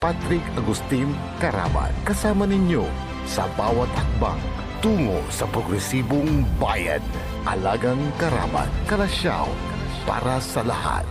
Patrick Agustin Karaman kasama ninyo sa bawat hakbang tungo sa progresibong bayan. Alagang Karaman, Kalasyaw, para sa lahat.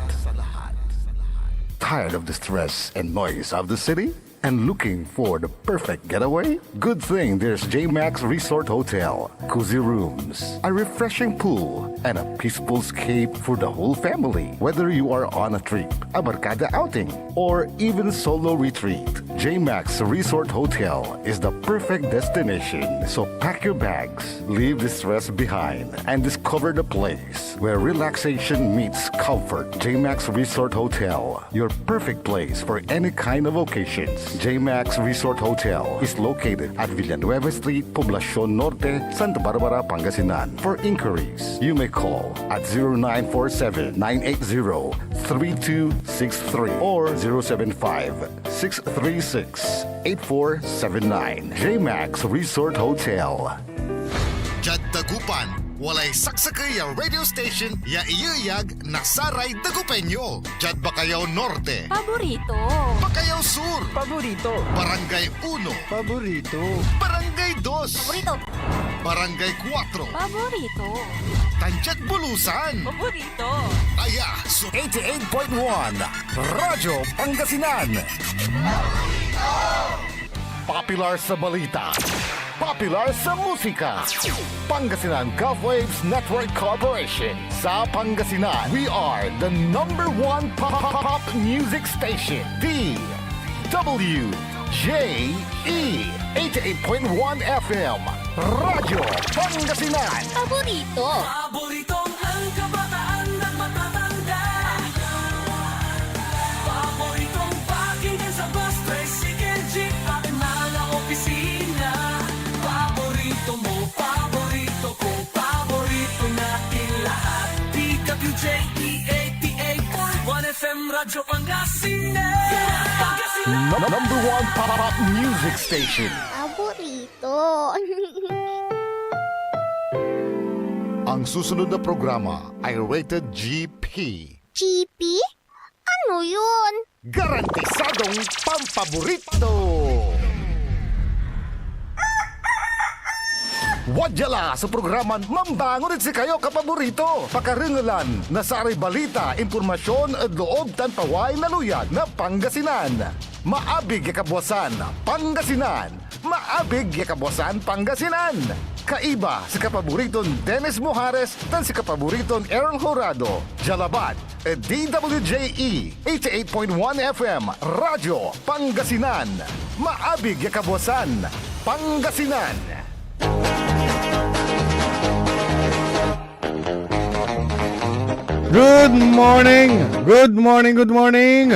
Tired of the stress and noise of the city? And looking for the perfect getaway? Good thing there's JMax Resort Hotel. Cozy rooms, a refreshing pool, and a peaceful escape for the whole family. Whether you are on a trip, a barkada outing, or even solo retreat, JMax Resort Hotel is the perfect destination. So pack your bags, leave the stress behind, and discover the place where relaxation meets comfort. JMax Resort Hotel, your perfect place for any kind of occasions. JMax Resort Hotel is located at Villanueva Street, Poblacion Norte, Santa Barbara, Pangasinan. For inquiries, you may call at 0947-980-3263 or 075-636-8479. JMax Resort Hotel. Jad Dagupan, walay saksakay ya radio station ya iyuyag nasaray Dagupenyo. Jad Bacayao Norte, Paborito. Bacayao Sur, Paborito. Barangay 1, Paborito. Barangay 2, Paborito. Barangay 4, Paborito. Tanchat Bulusan, Paborito. Aya, so 88.1 Radyo Pangasinan. Popular sa balita, popular sa musika. Pangasinan Gulf Waves Network Corporation. Sa Pangasinan, we are the #1 pop music station. DWJE 88.1 FM Radyo Pangasinan. Paborito. Paboritong ang kabataan ng matatanda. Paboritong pakinggan sa bus, tricycle, jeep at mga opisina. Paborito mo, paborito ko, paborito natin lahat. DWJE 88.1 FM Radyo Pangasinan. #1 pop music station. Paborito. Ang susunod na programa ay rated GP. GP? Ano yun? Garantisadong pampaborito! Wadyala sa programan Mambangon si kayo kapaborito. Pakaringalan na sa aray balita, impormasyon at loob tanpaway na luyag na Pangasinan. Maabig yakabwasan Pangasinan. Maabig yakabwasan Pangasinan. Kaiba si kapaboriton Dennis Mojares tan si kapaboriton Errol Horado. Jalabat at DWJE 88.1 FM Radyo Pangasinan. Maabig yakabwasan Pangasinan. Good morning! Good morning, good morning!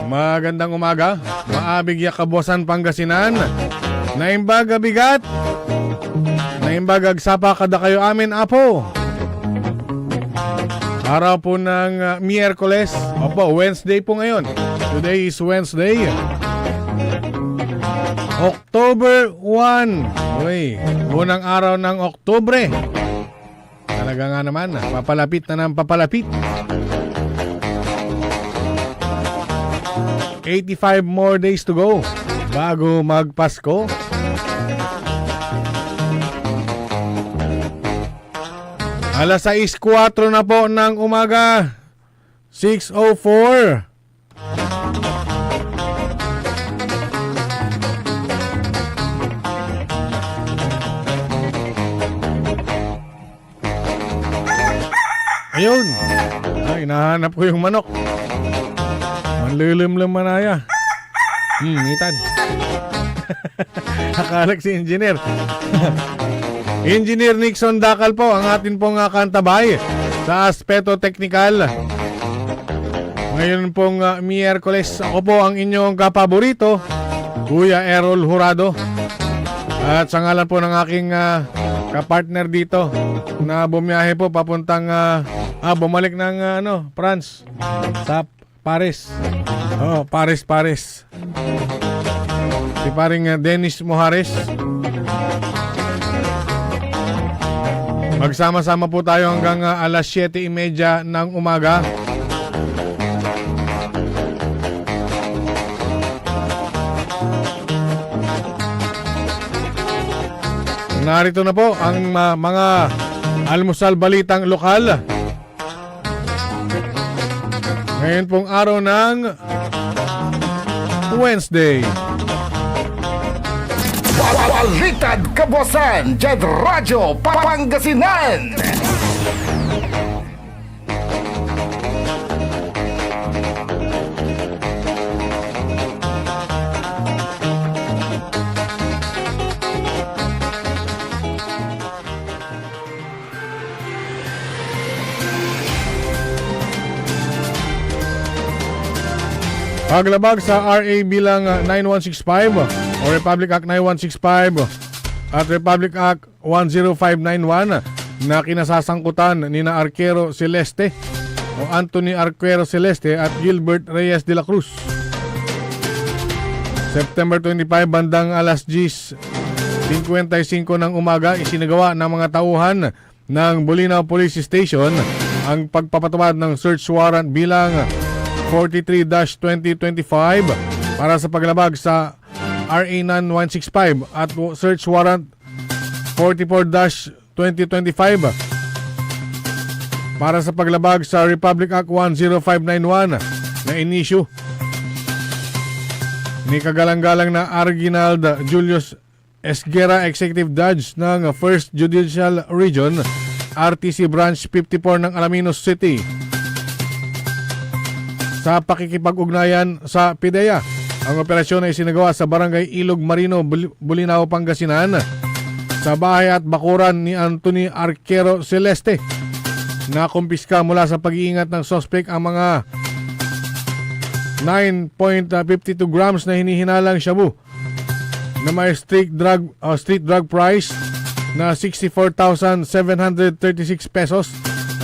Magandang umaga, maabig yakabosan Pangasinan. Naimbag bigat, naimbag agsapa kada kayo amin apo. Araw po ng Miyerkules, opo, Wednesday po ngayon. Today is Wednesday, October 1. Uy, unang araw ng Oktubre. Talaga nga naman, papalapit na ng papalapit. 85 more days to go bago magpasko. Alas 6:04 na po ng umaga. 6:04. Ayun. Ay, nahanap ko yung manok. Manlilimlim manaya. Itan. Akalag si Engineer. Engineer Nixon Dakal po ang atin pong kantabay sa aspeto teknikal. Ngayon pong Miyerkules, ako po ang inyong kapaborito, Kuya Errol Horado. At sa ngalan po ng aking kapartner dito na bumiyahe po papuntang bumalik ng France sa Paris. Oh, Paris. Si paring Dennis Mojares. Magsama-sama po tayo hanggang alas 7:30 ng umaga. Narito na po ang mga almusal balitang lokal. Ngayon pong araw ng Wednesday. Balitad Kabuasan, Jed Radyo Pangasinan. Paglabag sa RA bilang 9165 o Republic Act 9165 at Republic Act 10591 na kinasasangkutan ni na Arquero Celeste o Anthony Arquero Celeste at Gilbert Reyes de la Cruz. September 25 bandang alas 10:55 ng umaga isinagawa ng mga tauhan ng Bulinaw Police Station ang pagpapatupad ng search warrant bilang 43-2025 para sa paglabag sa RA 9165 at search warrant 44-2025 para sa paglabag sa Republic Act 10591 na inisyu ni kagalang-galang na Arginald Julius Esguera, Executive Judge ng 1st Judicial Region, RTC Branch 54 ng Alaminos City. Sa pakikipag-ugnayan sa PIDEA, ang operasyon ay sinagawa sa Barangay Ilog Marino, Bulinaw, Pangasinan sa bahay at bakuran ni Anthony Arquero Celeste. Nakumpiska mula sa pag-iingat ng suspect ang mga 9.52 grams na hinihinalang shabu na may street drug price na 64,736 pesos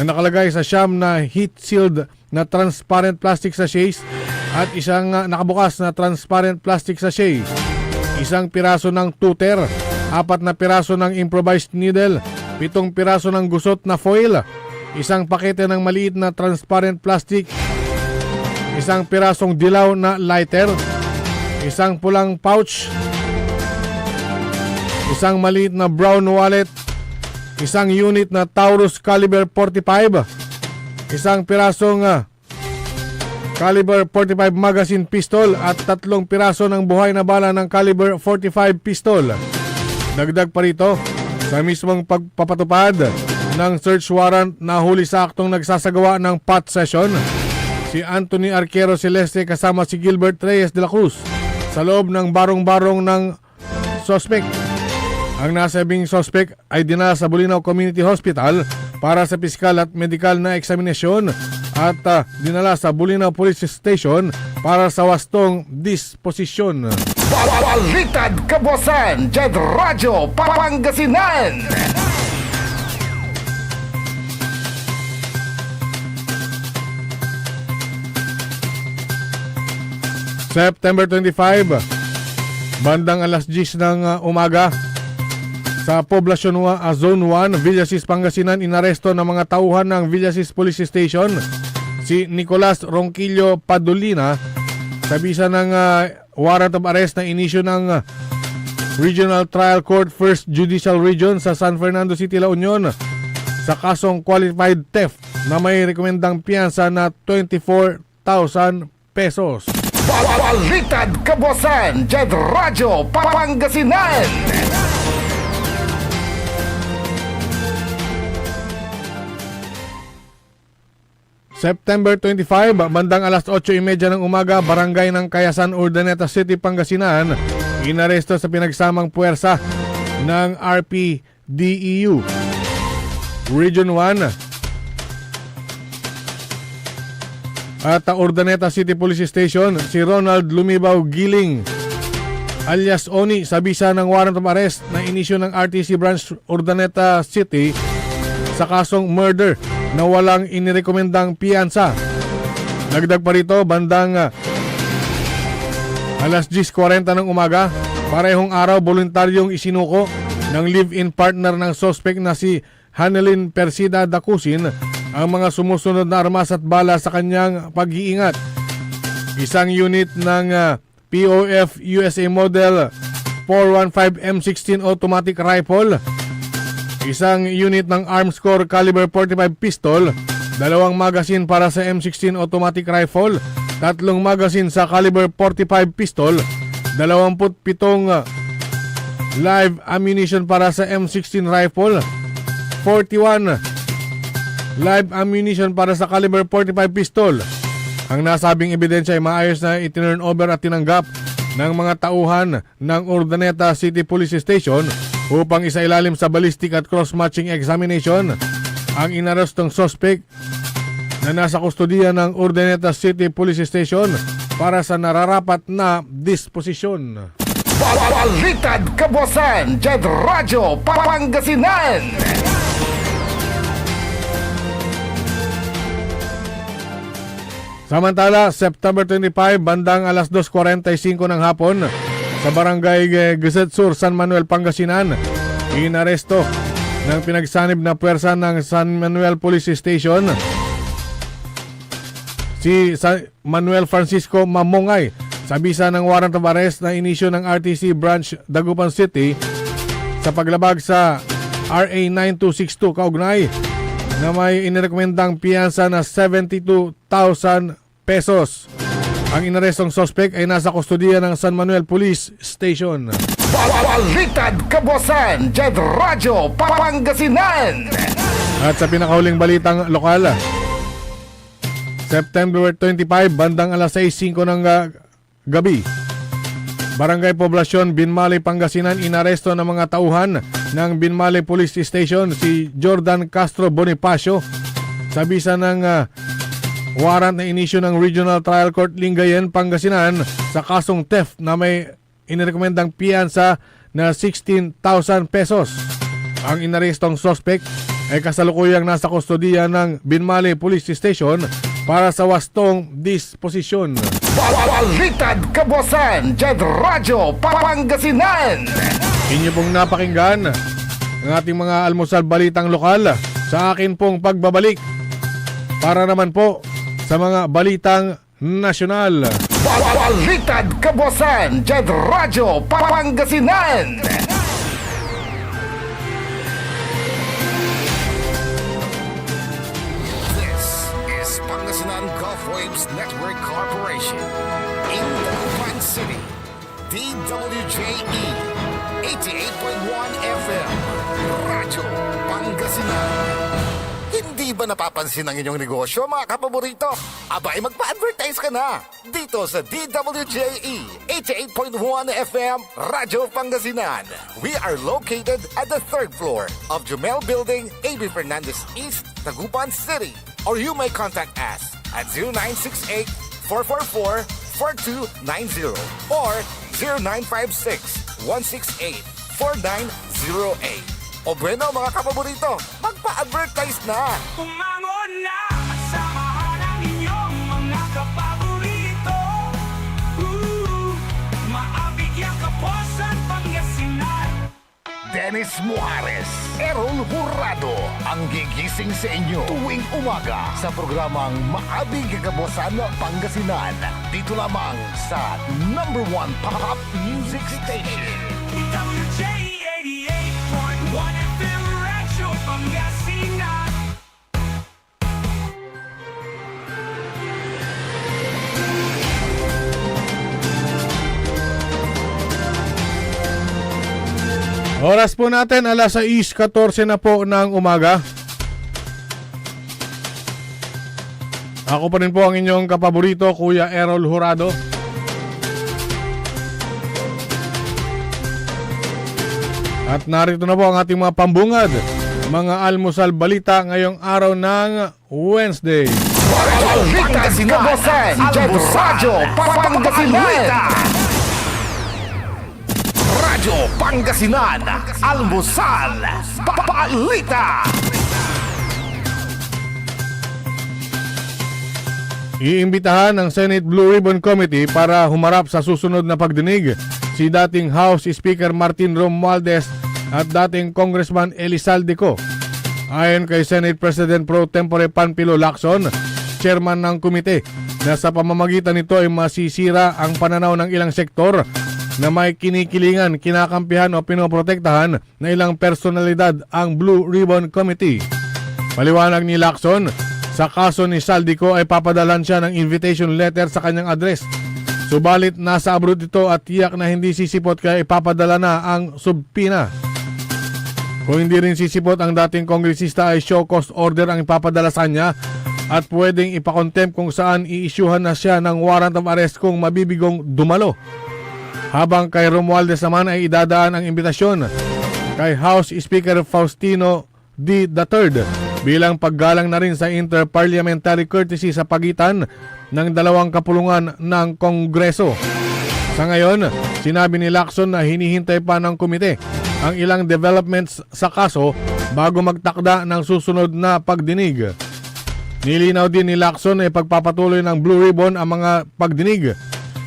na nakalagay sa siyam na heat-sealed na transparent plastic sachets at isang nakabukas na transparent plastic sachet, isang piraso ng tuter, 4 na piraso ng improvised needle, 7 piraso ng gusot na foil, isang pakete ng maliit na transparent plastic, isang pirasong dilaw na lighter, isang pulang pouch, isang maliit na brown wallet, isang unit na Taurus caliber 45, isang pirasong caliber 45 magazine pistol at 3 piraso ng buhay na bala ng caliber 45 pistol. Dagdag pa rito, sa mismong pagpapatupad ng search warrant, nahuli sa aktong nagsasagawa ng pot session si Anthony Arquero Celeste kasama si Gilbert Reyes de la Cruz sa loob ng barong-barong ng suspect. Ang nasabing suspect ay dinala sa Bulinaw Community Hospital para sa pisikal at medikal na eksaminasyon at dinala sa Bulinaw Police Station para sa wastong disposisyon. Balitad Kabuasan, Jed Radyo Pangasinan. September 25, bandang alas 10 ng umaga, sa Poblasyon Zone 1, Villasis, Pangasinan, inaresto ng mga tauhan ng Villasis Police Station si Nicolas Ronquillo Padulina sa bisa ng warrant of arrest na inisyu ng Regional Trial Court 1st Judicial Region sa San Fernando City, La Union sa kasong qualified theft na may rekomendang piyansa na 24,000 pesos. Balitad Kabuasan, Jed Radyo Pangasinan. September 25, bandang alas 8:30 ng umaga, barangay ng Kayasan, Urdaneta City, Pangasinan, inaresto sa pinagsamang puwersa ng RPDEU Region 1 at Urdaneta City Police Station si Ronald Lumibaw Giling alias Oni sa bisa ng warrant of arrest na inisyu ng RTC Branch Urdaneta City sa kasong murder na walang inirekomendang piyansa. Nagdag pa rito, bandang alas 10:40 ng umaga, parehong araw voluntaryong isinuko ng live-in partner ng suspect na si Hanelin Persida Dacusin ang mga sumusunod na armas at bala sa kanyang pag-iingat. Isang unit ng POF USA Model 415 M16 automatic rifle, isang unit ng Arms Corps caliber 45 pistol, 2 magazine para sa M16 automatic rifle, 3 magazine sa caliber 45 pistol, 27 live ammunition para sa M16 rifle, 41 live ammunition para sa caliber 45 pistol. Ang nasabing ebidensya ay maayos na itinurn over at tinanggap ng mga tauhan ng Urdaneta City Police Station upang isailalim sa ballistic at cross-matching examination ang inarestong suspect na nasa kustodiya ng Urdaneta City Police Station para sa nararapat na disposisyon. Balitad Kabosan, Jet Radyo, Pangasinan. Samantala, September 25, bandang alas 2:45 ng hapon, sa barangay Gazet Sur, San Manuel, Pangasinan, inaresto ng pinagsanib na puwersa ng San Manuel Police Station si Manuel Francisco Mamongay sa bisa ng warrant of arrest na inisyo ng RTC Branch Dagupan City sa paglabag sa RA 9262 kaugnay na may inirekomendang piyansa na 72,000 pesos. Ang inarestong suspect ay nasa kustodiya ng San Manuel Police Station. Balitad Kabosan, Jet Radyo, Pangasinan. At sa pinakahuling balitang lokal, September 25, bandang alas 6:05 ng gabi, Barangay Poblasyon, Binmalay, Pangasinan, inaresto ng mga tauhan ng Binmalay Police Station si Jordan Castro Bonifacio sa bisa ng warrant na inisyo ng Regional Trial Court Lingayen, Pangasinan sa kasong theft na may inirekomendang piyansa na 16,000 pesos. Ang inarestong suspect ay kasalukuyang nasa kustodiya ng Binmalay Police Station para sa wastong disposisyon. Balitad Kabosan, Jet Radyo, Pangasinan. Inyo pong napakinggan ang ating mga almusal balitang lokal. Sa akin pong pagbabalik para naman po sa mga balitang nasyonal. Balitad Kabosan, Jet Radyo, Pangasinan. This is Pangasinan Gulf Waves Network Corporation. In Dagupan City, DWJE 88.1 FM, Radyo Pangasinan. Hindi ba napapansin ang inyong negosyo, mga kapaborito? Abay, magpa-advertise ka na dito sa DWJE 88.1 FM, Radyo Pangasinan. We are located at the 3rd floor of Jumel Building, A.B. Fernandez East, Dagupan City. Or you may contact us at 0968-444-4290 or 0956-168-4908. O bueno, mga kapaborito, magpa-advertise na! Umangon na at samahan ang inyong mga kapaborito. Maabigyan ka po sa Pangasinan. Dennis Muares, Errol Hurado, ang gigising sa inyo tuwing umaga sa programang Maabig Kabosan Pangasinan. Dito lamang sa number 1 pop music station. WJ 88.1 FM Radyo Pangasinan. Oras po natin, alas 6:14 na po ng umaga. Ako pa rin po ang inyong kapaborito, Kuya Errol Hurado. At narito na po ang ating mga pambungad, mga almusal balita ngayong araw ng Wednesday. Balitad Kabosan, Jet Radyo, Pangasinan. Radyo Pangasinan, almusal, balita. Iimbitahan ng Senate Blue Ribbon Committee para humarap sa susunod na pagdinig si dating House Speaker Martin Romualdez at dating Congressman Elizalde Co. Ayon kay Senate President Pro Tempore Panfilo Lacson, chairman ng komite, na sa pamamagitan nito ay masisira ang pananaw ng ilang sektor na may kinikilingan, kinakampihan o pinoprotektahan na ilang personalidad ang Blue Ribbon Committee. Paliwanag ni Lacson, sa kaso ni Saldico ay papadalan siya ng invitation letter sa kanyang address. Subalit nasa abroad ito at tiyak na hindi sisipot kaya ipapadala na ang subpina. Kung hindi rin sisipot ang dating kongresista ay show cause order ang ipapadala sa kanya at pwedeng ipakontempt kung saan iisyuhan na siya ng warrant of arrest kung mabibigong dumalo. Habang kay Romualdez naman ay idadaan ang imbitasyon kay House Speaker Faustino D. III bilang paggalang na rin sa interparliamentary courtesy sa pagitan ng dalawang kapulungan ng Kongreso. Sa ngayon, sinabi ni Lacson na hinihintay pa ng komite ang ilang developments sa kaso bago magtakda ng susunod na pagdinig. Nilinaw din ni Lacson ay pagpapatuloy ng Blue Ribbon ang mga pagdinig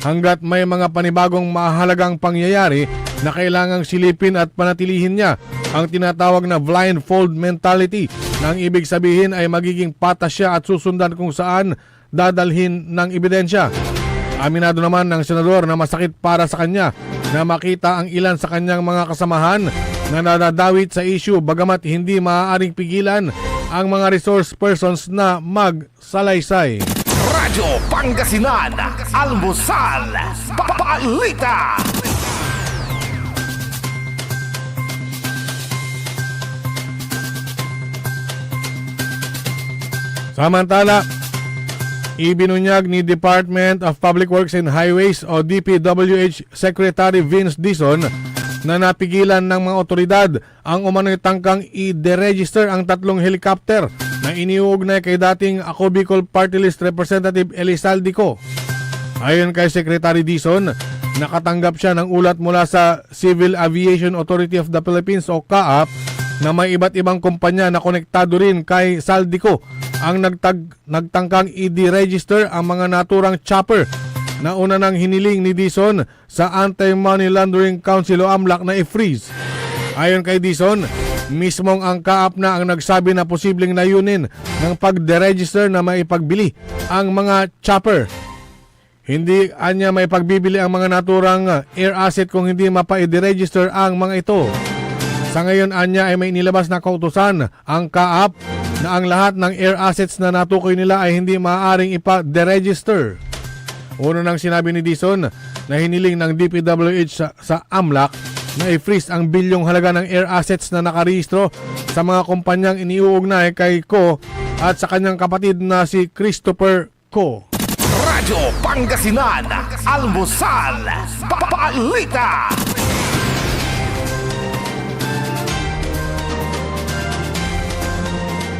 hanggat may mga panibagong mahalagang pangyayari na kailangang silipin at panatilihin niya ang tinatawag na blindfold mentality na ang ibig sabihin ay magiging patas siya at susundan kung saan dadalhin ng ebidensya. Aminado naman ng senador na masakit para sa kanya na makita ang ilan sa kanyang mga kasamahan na nadadawit sa issue bagamat hindi maaaring pigilan ang mga resource persons na magsalaysay. Radyo Pangasinan, Almusal, Balita. Samantala, ibinunyag ni Department of Public Works and Highways o DPWH Secretary Vince Dizon na napigilan ng mga otoridad ang umano'y tangkang i-deregister ang 3 helicopter na iniuugnay kay dating Ako Bicol Party List Representative Elisaldico. Ayon kay Secretary Dizon, nakatanggap siya ng ulat mula sa Civil Aviation Authority of the Philippines o CAAP na may iba't ibang kumpanya na konektado rin kay Saldico ang nagtangkang i-deregister ang mga naturang chopper na una nang hiniling ni Dizon sa Anti-Money Laundering Council o AMLAC na i-freeze. Ayon kay Dizon, mismong ang CAAP na ang nagsabi na posibleng layunin ng pag-deregister na maipagbili ang mga chopper. Hindi anya may pagbibili ang mga naturang air asset kung hindi mapa-deregister ang mga ito. Sa ngayon anya ay may nilabas na kautusan ang CAAP na ang lahat ng air assets na natukoy nila ay hindi maaaring ipa-deregister. Una nang sinabi ni Dizon na hiniling ng DPWH sa AMLAC na i-freeze ang bilyong halaga ng air assets na nakarehistro sa mga kumpanyang iniuugnay kay Ko at sa kanyang kapatid na si Christopher Ko. Radyo Pangasinan, Almusal, Balita.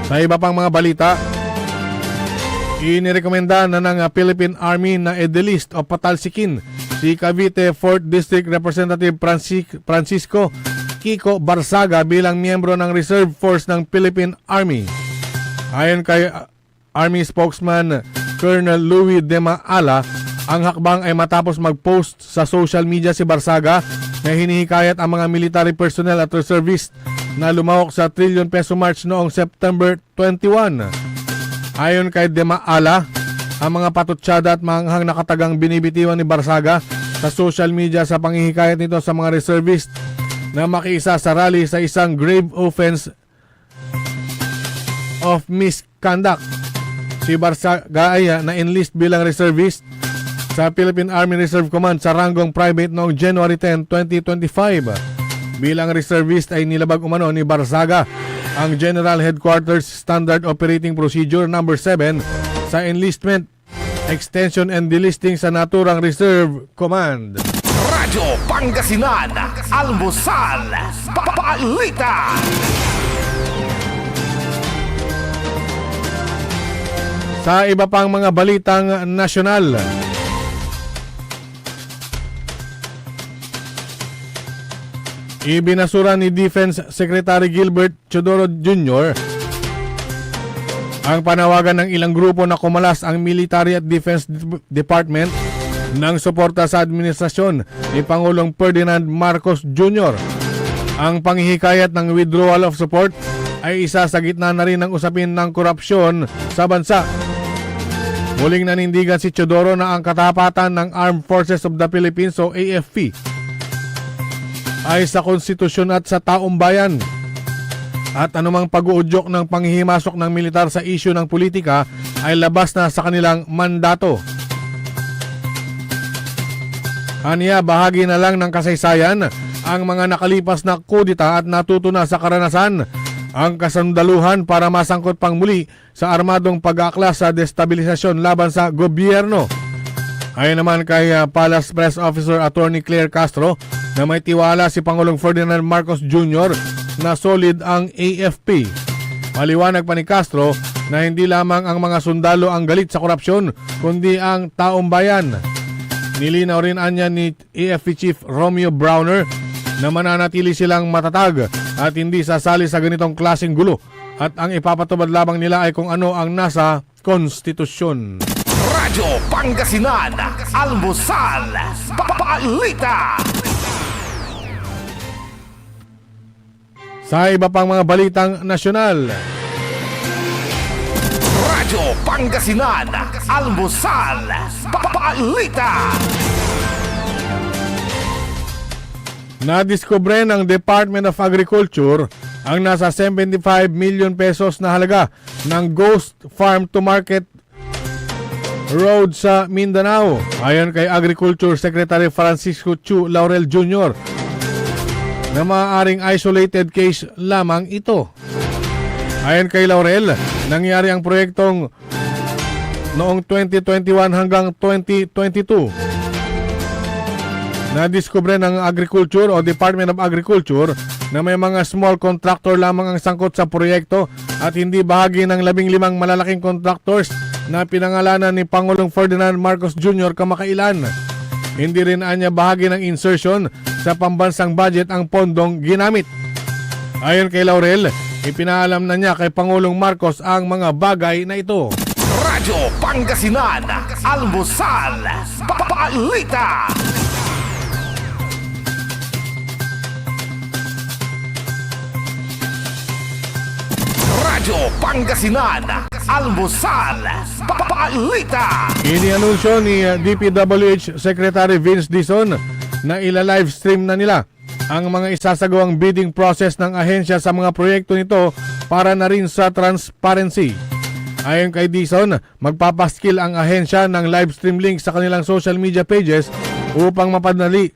Sa iba pang mga balita, inirekomenda na ng Philippine Army na i-delist o patalsikin si Cavite 4th District Representative Francisco Kiko Barsaga bilang miyembro ng Reserve Force ng Philippine Army. Ayon kay Army spokesman Colonel Louis De Maala, ang hakbang ay matapos mag-post sa social media si Barsaga na hinihikayat ang mga military personnel at reservist na lumahok sa trillion peso march noong September 21. Ayon kay De Maala, ang mga patutsada at manghang nakatagang binibitiwan ni Barsaga sa social media sa panghihikayat nito sa mga reservist na makiisa sa rally sa isang grave offense of misconduct. Si Barsaga ay na-enlist bilang reservist sa Philippine Army Reserve Command sa ranggong private noong January 10, 2025. Bilang reservist ay nilabag umano ni Barsaga ang General Headquarters Standard Operating Procedure No. 7 sa enlistment, extension and delisting sa naturang Reserve Command. Radyo Pangasinan, Almusal, Balita. Sa iba pang mga balitang nasyonal, ibinasura ni Defense Secretary Gilbert Chodoro Jr. ang panawagan ng ilang grupo na kumalas ang Military at Defense Department ng suporta sa administrasyon ni Pangulong Ferdinand Marcos Jr. Ang panghihikayat ng withdrawal of support ay isa sa gitna na rin ng usapin ng korupsyon sa bansa. Muling nanindigan si Chodoro na ang katapatan ng Armed Forces of the Philippines o AFP ay sa konstitusyon at sa taong bayan. At anumang pag-uudyok ng panghihimasok ng militar sa isyu ng politika ay labas na sa kanilang mandato. Aniya, bahagi na lang ng kasaysayan ang mga nakalipas na kudita at natuto na sa karanasan ang kasandaluhan para masangkot pang muli sa armadong pag-aaklas sa destabilisasyon laban sa gobyerno. Ayon naman kay Palace Press Officer Attorney Claire Castro na may tiwala si Pangulong Ferdinand Marcos Jr. na solid ang AFP. Maliwanag pa ni Castro na hindi lamang ang mga sundalo ang galit sa korupsyon kundi ang taong bayan. Nilinaw rin anya ni AFP Chief Romeo Browner na mananatili silang matatag at hindi sasali sa ganitong klaseng gulo at ang ipapatubad lamang nila ay kung ano ang nasa konstitusyon. Radyo Pangasinan, Almusal, Balita. Sa iba pang mga balitang nasyonal, Radyo Pangasinan, Almusal, Balita. nadiskubre ng Department of Agriculture ang nasa 75 million pesos na halaga ng ghost farm to market road sa Mindanao. Ayon kay Agriculture Secretary Francisco Chu Laurel Jr. na maaaring isolated case lamang ito. Ayon kay Laurel, nangyari ang proyektong noong 2021 hanggang 2022. Nadiskubre ng Agriculture o Department of Agriculture na may mga small contractor lamang ang sangkot sa proyekto at hindi bahagi ng 15 malalaking contractors na pinangalanan ni Pangulong Ferdinand Marcos Jr. kamakailan. Hindi rin anya bahagi ng insertion sa pambansang budget ang pondong ginamit. Ayon kay Laurel, ipinaalam na niya kay Pangulong Marcos ang mga bagay na ito. Radyo Pangasinan, Almusal, Balita. Radyo Pangasinan, Almusal, Balita. Inianunsyo ni DPWH Secretary Vince Dizon na ila-livestream na nila ang mga isasagawang bidding process ng ahensya sa mga proyekto nito para na rin sa transparency. Ayon kay Dizon, magpapaskil ang ahensya ng livestream link sa kanilang social media pages upang mapadali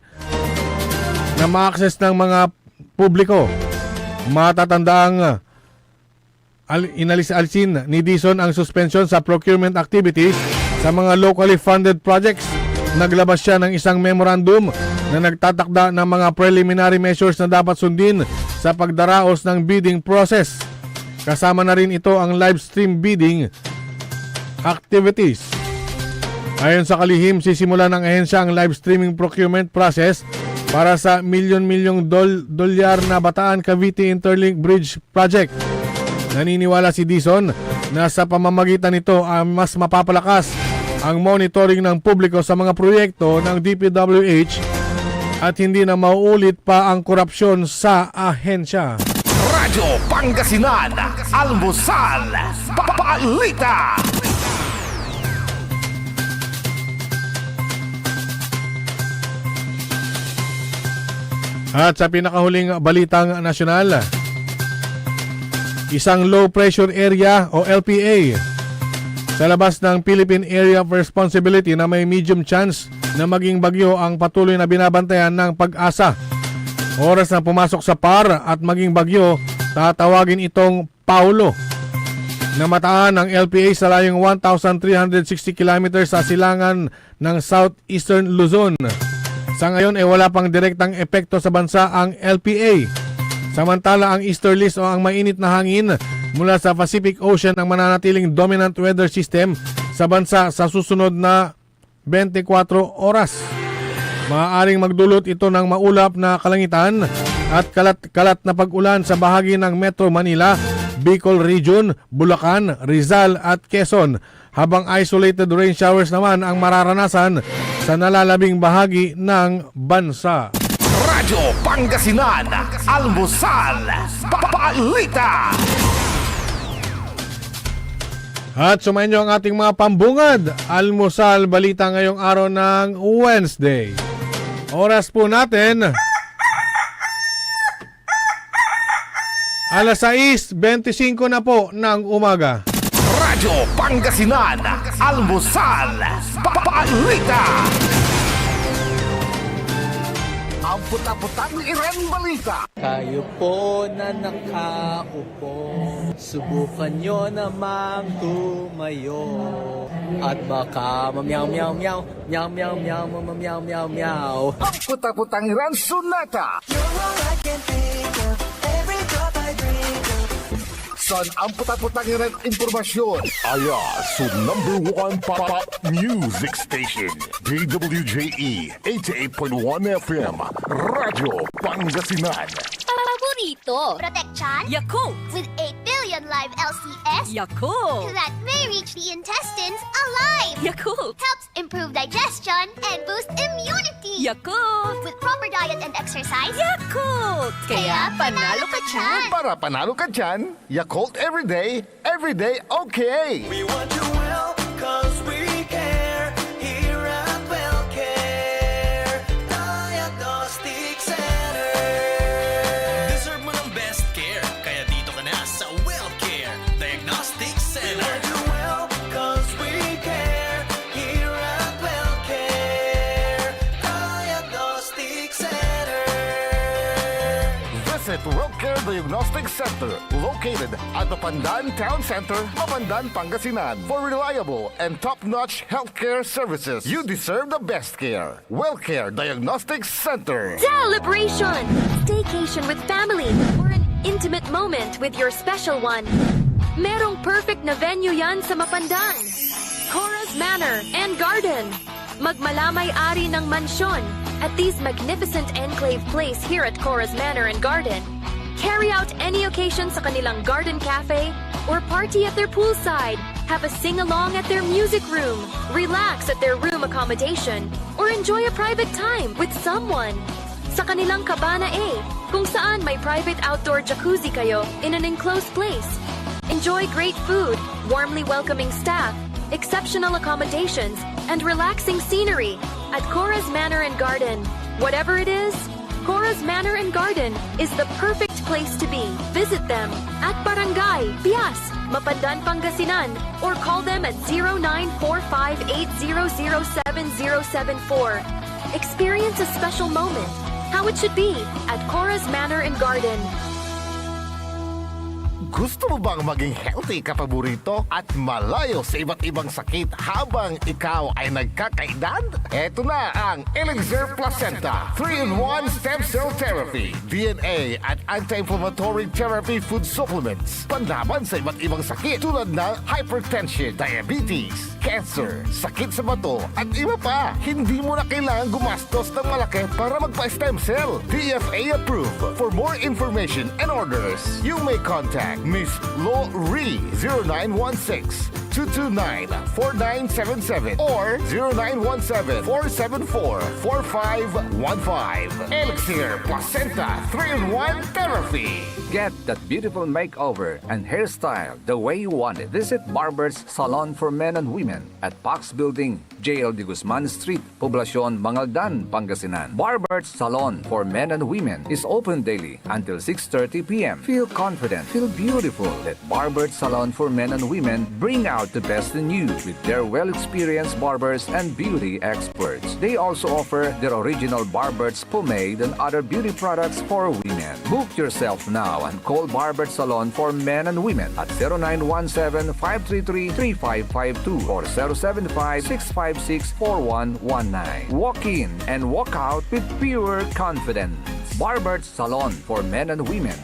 na ma-access ng mga publiko. Matatandaang inalis-alisin ni Dizon ang suspension sa procurement activities sa mga locally funded projects. Naglabas siya ng isang memorandum na nagtatakda ng mga preliminary measures na dapat sundin sa pagdaraos ng bidding process. Kasama na rin ito ang live stream bidding activities. Ayon sa kalihim, sisimula ng ahensya ang live streaming procurement process para sa milyon-milyong dolyar na Bataan Cavite Interlink Bridge Project. Naniniwala si Dizon na sa pamamagitan nito mas mapapalakas ang monitoring ng publiko sa mga proyekto ng DPWH at hindi na mauulit pa ang korupsyon sa ahensya. Radyo Pangasinan, Almusal, Balita. At sa pinakahuling balitang nasyonal, isang low pressure area o LPA sa labas ng Philippine Area of Responsibility na may medium chance na maging bagyo ang patuloy na binabantayan ng Pag-asa. Oras na pumasok sa PAR at maging bagyo, tatawagin itong Paulo. Namataan ang LPA sa layong 1,360 km sa silangan ng southeastern Luzon. Sa ngayon wala pang direktang epekto sa bansa ang LPA. Samantala ang easterlies o ang mainit na hangin mula sa Pacific Ocean ang mananatiling dominant weather system sa bansa sa susunod na 24 oras. Maaaring magdulot ito ng maulap na kalangitan at kalat-kalat na pag-ulan sa bahagi ng Metro Manila, Bicol Region, Bulacan, Rizal at Quezon, habang isolated rain showers naman ang mararanasan sa nalalabing bahagi ng bansa. Radyo Pangasinan, Almusal, Balita. At sumayin nyo ang ating mga pambungad. Almusal Balita ngayong araw ng Wednesday. Oras po natin Alas 6:25 na po ng umaga. Radyo Pangasinan, Almusal, Balita. Ang puta-putang Iren Balita. Kayo po na nakaupo, subukan nyo namang tumayo. At baka mamyaw-meow-meow, meow-meow-meow, mamyaw-meow-meow. Ang puta-putang Iren Sunata. Son, ang puta-putang Iren Impormasyon. Ayaso #1 pop music station. DWJE 88.1 FM. Radyo Pangasinan. Paborito. Protection Yakult. with 8 billion live LCS Yakult. that may reach the intestines alive. Yakult. Helps improve digestion and boost immunity. Yakult. With proper diet and exercise, Yakult. Kaya panalo ka dyan. Para panalo ka dyan, Yakult everyday okay. We want you well, cause we care. Here at WellCare Diagnostic Center. Deserve mo ng best care, kaya dito ka na sa WellCare Diagnostic Center. We want you well, cause we care. Here at WellCare Diagnostic Center. Visit WellCare Diagnostic Center, located at the Pandan Town Center, Mapandan, Pangasinan. For reliable and top-notch healthcare services, you deserve the best care. WellCare Diagnostic Center. Celebration! Staycation with family or an intimate moment with your special one. Merong perfect na venue yan sa Mapandan. Cora's Manor and Garden. Magmalamay-ari ng mansyon at these magnificent enclave place here at Cora's Manor and Garden. Carry out any occasion sa kanilang garden cafe or party at their poolside. Have a sing-along at their music room. Relax at their room accommodation or enjoy a private time with someone. Sa kanilang Cabana A, kung saan may private outdoor jacuzzi kayo in an enclosed place. Enjoy great food, warmly welcoming staff, exceptional accommodations, and relaxing scenery at Cora's Manor and Garden. Whatever it is, Cora's Manor and Garden is the perfect place to be. Visit them at Barangay Pias, Mapandan, Pangasinan, or call them at 0945-800-7074. Experience a special moment, how it should be at Cora's Manor and Garden. Gusto mo bang maging healthy ka paborito at malayo sa iba't ibang sakit habang ikaw ay nagkakaedad? Ito na ang Elixir Placenta 3-in-1 Stem Cell Therapy, DNA at anti-inflammatory therapy food supplements. Panlaban sa iba't ibang sakit tulad ng hypertension, diabetes, cancer, sakit sa bato at iba pa. Hindi mo na kailangan gumastos ng malaki para magpa-stem cell. DFA approved. For more information and orders, you may contact Miss Lo Ree 0916-229-4977 or 0917-474-4515. Elixir Placenta 3-in-1 Therapy. Get that beautiful makeover and hairstyle the way you want it. Visit Barber's Salon for Men and Women at Pax Building, JL de Guzman Street, Poblacion, Mangaldan, Pangasinan. Barber's Salon for Men and Women is open daily until 6:30 p.m. Feel confident, feel beautiful. Let Barber's Salon for Men and Women bring out the best in you with their well-experienced barbers and beauty experts. They also offer their original Barber's pomade and other beauty products for women. Book yourself now and call Barber's Salon for Men and Women at 0917-533-3552 or 075-656-4119. Walk in and walk out with pure confidence. Barber's Salon for Men and Women.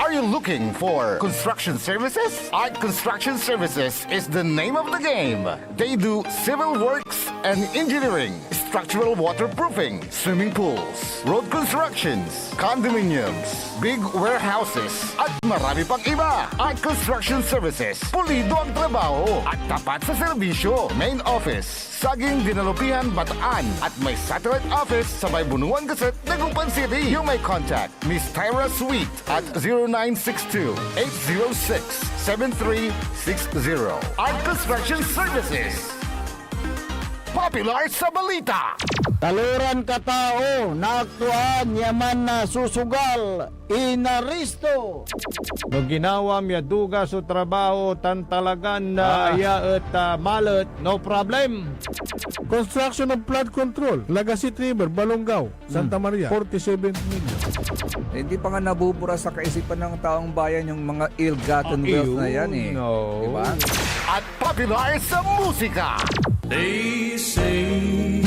Are you looking for construction services? Art Construction Services is the name of the game. They do civil works and engineering, structural waterproofing, swimming pools, road constructions, condominiums, big warehouses, at marami pang iba. Art Construction Services, pulido ang trabaho at tapat sa serbisyo. Main office, Saging Dinalupihan, Bataan, at may satellite office sa May Bunuan Gazette, Dagupan City. You may contact Miss Tyra Sweet at 0962-806-7360. Art Construction Services. Popular sa balita. Taluran katao na aktuan yaman na susugal inaristo. No ginawa miya duga sa trabaho tan talagan na aya at malet, no problem. Construction of flood control, Lagasit River, Balongaw, Santa Maria, 47 million. Hindi pa nga nabubura sa kaisipan ng taong bayan yung mga ill-gotten wealth na yan eh. No. Diba? At popular sa musika. They say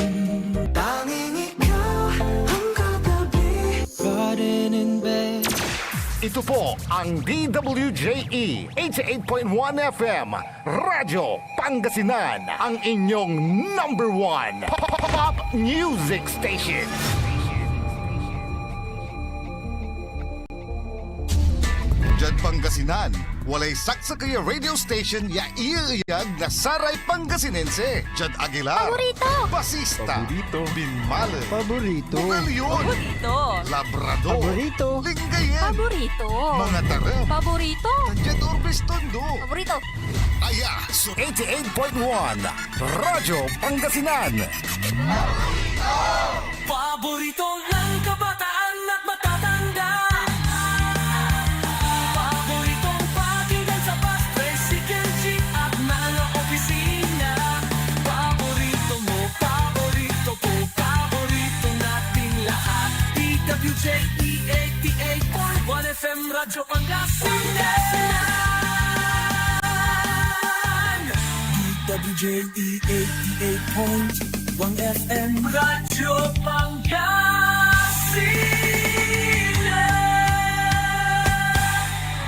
tanging ikaw ang katabi, riding in bed. Ito po ang DWJE 88.1 FM Radyo Pangasinan, ang inyong number one pop music station. Diyan Pangasinan, walay saksakaya radio station ya iiyag na saray Pangasinense. Diyan Aguilar, Paborito. Basista, Binmale, Paborito. Bugalyon, Paborito. Labrador, Paborito. Lingayen, Paborito. mga tarem, Paborito. Diyan Urbis Tondo. Paborito. Aya, so 88.1 Radyo Pangasinan. Paborito ng kabataan at matatanda. Paboritong pakinggan sa bus, tricycle, jeep at mga opisina. Paborito mo, paborito ko, paborito nating lahat. DWJE 88.1 FM Radyo Pangasinan. DWJE 88.1 FM Radyo Pangasinan.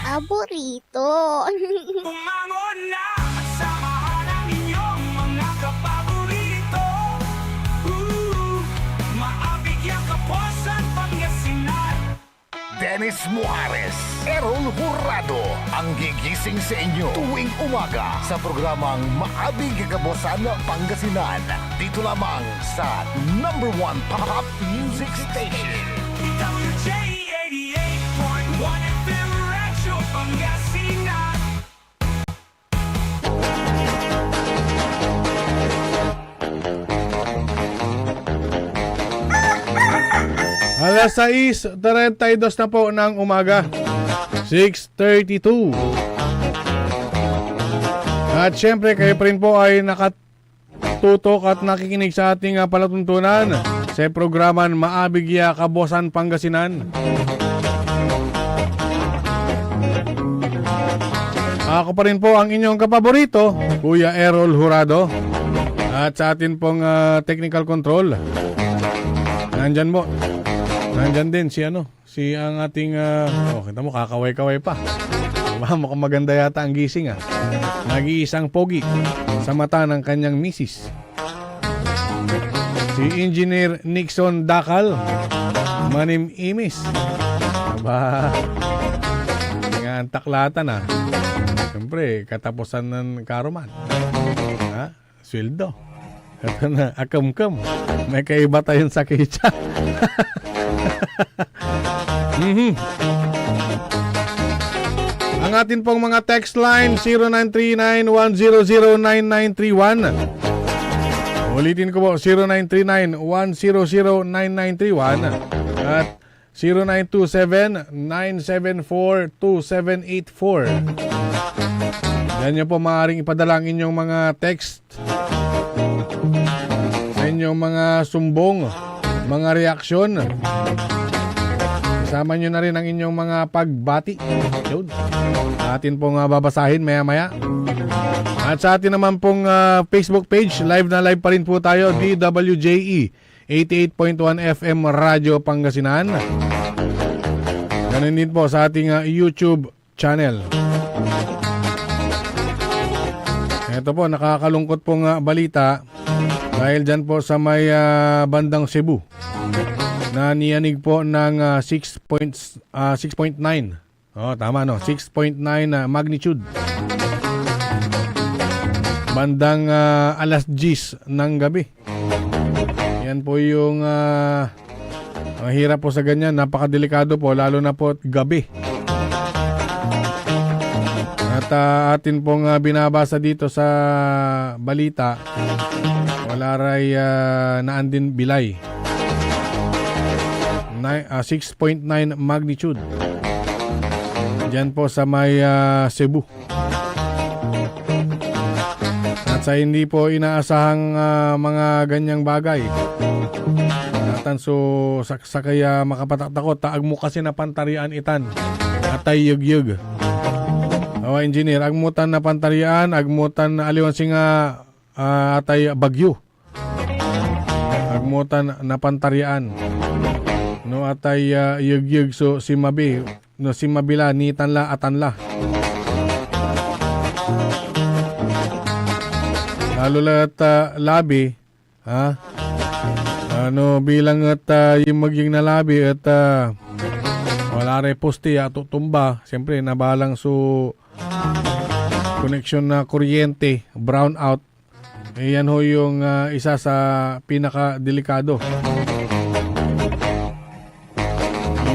Paborito. Umangon na at samahan ang inyong mga kapaborito. Maabigyan ka po sa Pangasinan. Dennis Muarez, Errol Hurado, ang gigising sa inyo tuwing umaga sa programang Maabig Kagabosan Pangasinan. Dito lamang sa number one pop music station. DWJ 88.1 FM Radyo Pangasinan. Alas 6:32 na po ng umaga. 6:32. At syempre kayo pa rin po ay nakatutok at nakikinig sa ating palatuntunan sa programang Maabigya Kabosan Pangasinan. Ako pa rin po ang inyong kapaborito, Kuya Errol Hurado. At sa atin pong technical control, nandyan mo. Nandyan din si ang ating, kita mo, kakaway-kaway pa. Mukhang maganda yata ang gising Nag-iisang pogi sa mata ng kanyang misis. Si Engineer Nixon Dakal, manim imis. Aba, nga ang taklatan Siyempre, katapusan ng karuman. Sweldo. Ito na, akam-kam. May kaiba tayong sakitsa. Ang atin pong mga text line 0939-100-9931. Ulitin ko po 0939-100-9931 at 0927-974-2784. Yan nyo po maaaring ipadala ang inyong mga text sa inyong mga sumbong, mga reaksyon. Isama nyo na rin ang inyong mga pagbati. Yun. Atin pong babasahin maya-maya. At sa atin naman pong Facebook page, live na live pa rin po tayo, DWJE 88.1 FM Radyo Pangasinan. Ganun din po sa ating YouTube channel. Ito po, nakakalungkot pong balita dahil dyan po sa may bandang Cebu na niyanig po ng 6.9. Tama 6.9 magnitude. Bandang alas 10 ng gabi. Yan po yung hirap po sa ganyan. Napakadelikado po, lalo na po gabi. At atin pong binabasa dito sa balita, Wala ray naan din bilay. 6.9 magnitude. Diyan po sa may Cebu. At sa hindi po inaasahang mga ganyang bagay. Natan so sa kaya makapataktakot taag mo kasi na pantarian itan. Atay yugyug. Engineer, agmutan na pantarian, agmutan na aliwan singa atay bagyo. Agmutan na pantarian. No atay yugyug so simabi. No simabila nitan la atan la. Lalo lahat labi, ha? Ano bilang at yung maging na labi at wala rin poste at tumba. Siyempre nabalang so connection na kuryente, brown out. Yan ho yung isa sa pinaka-delikado.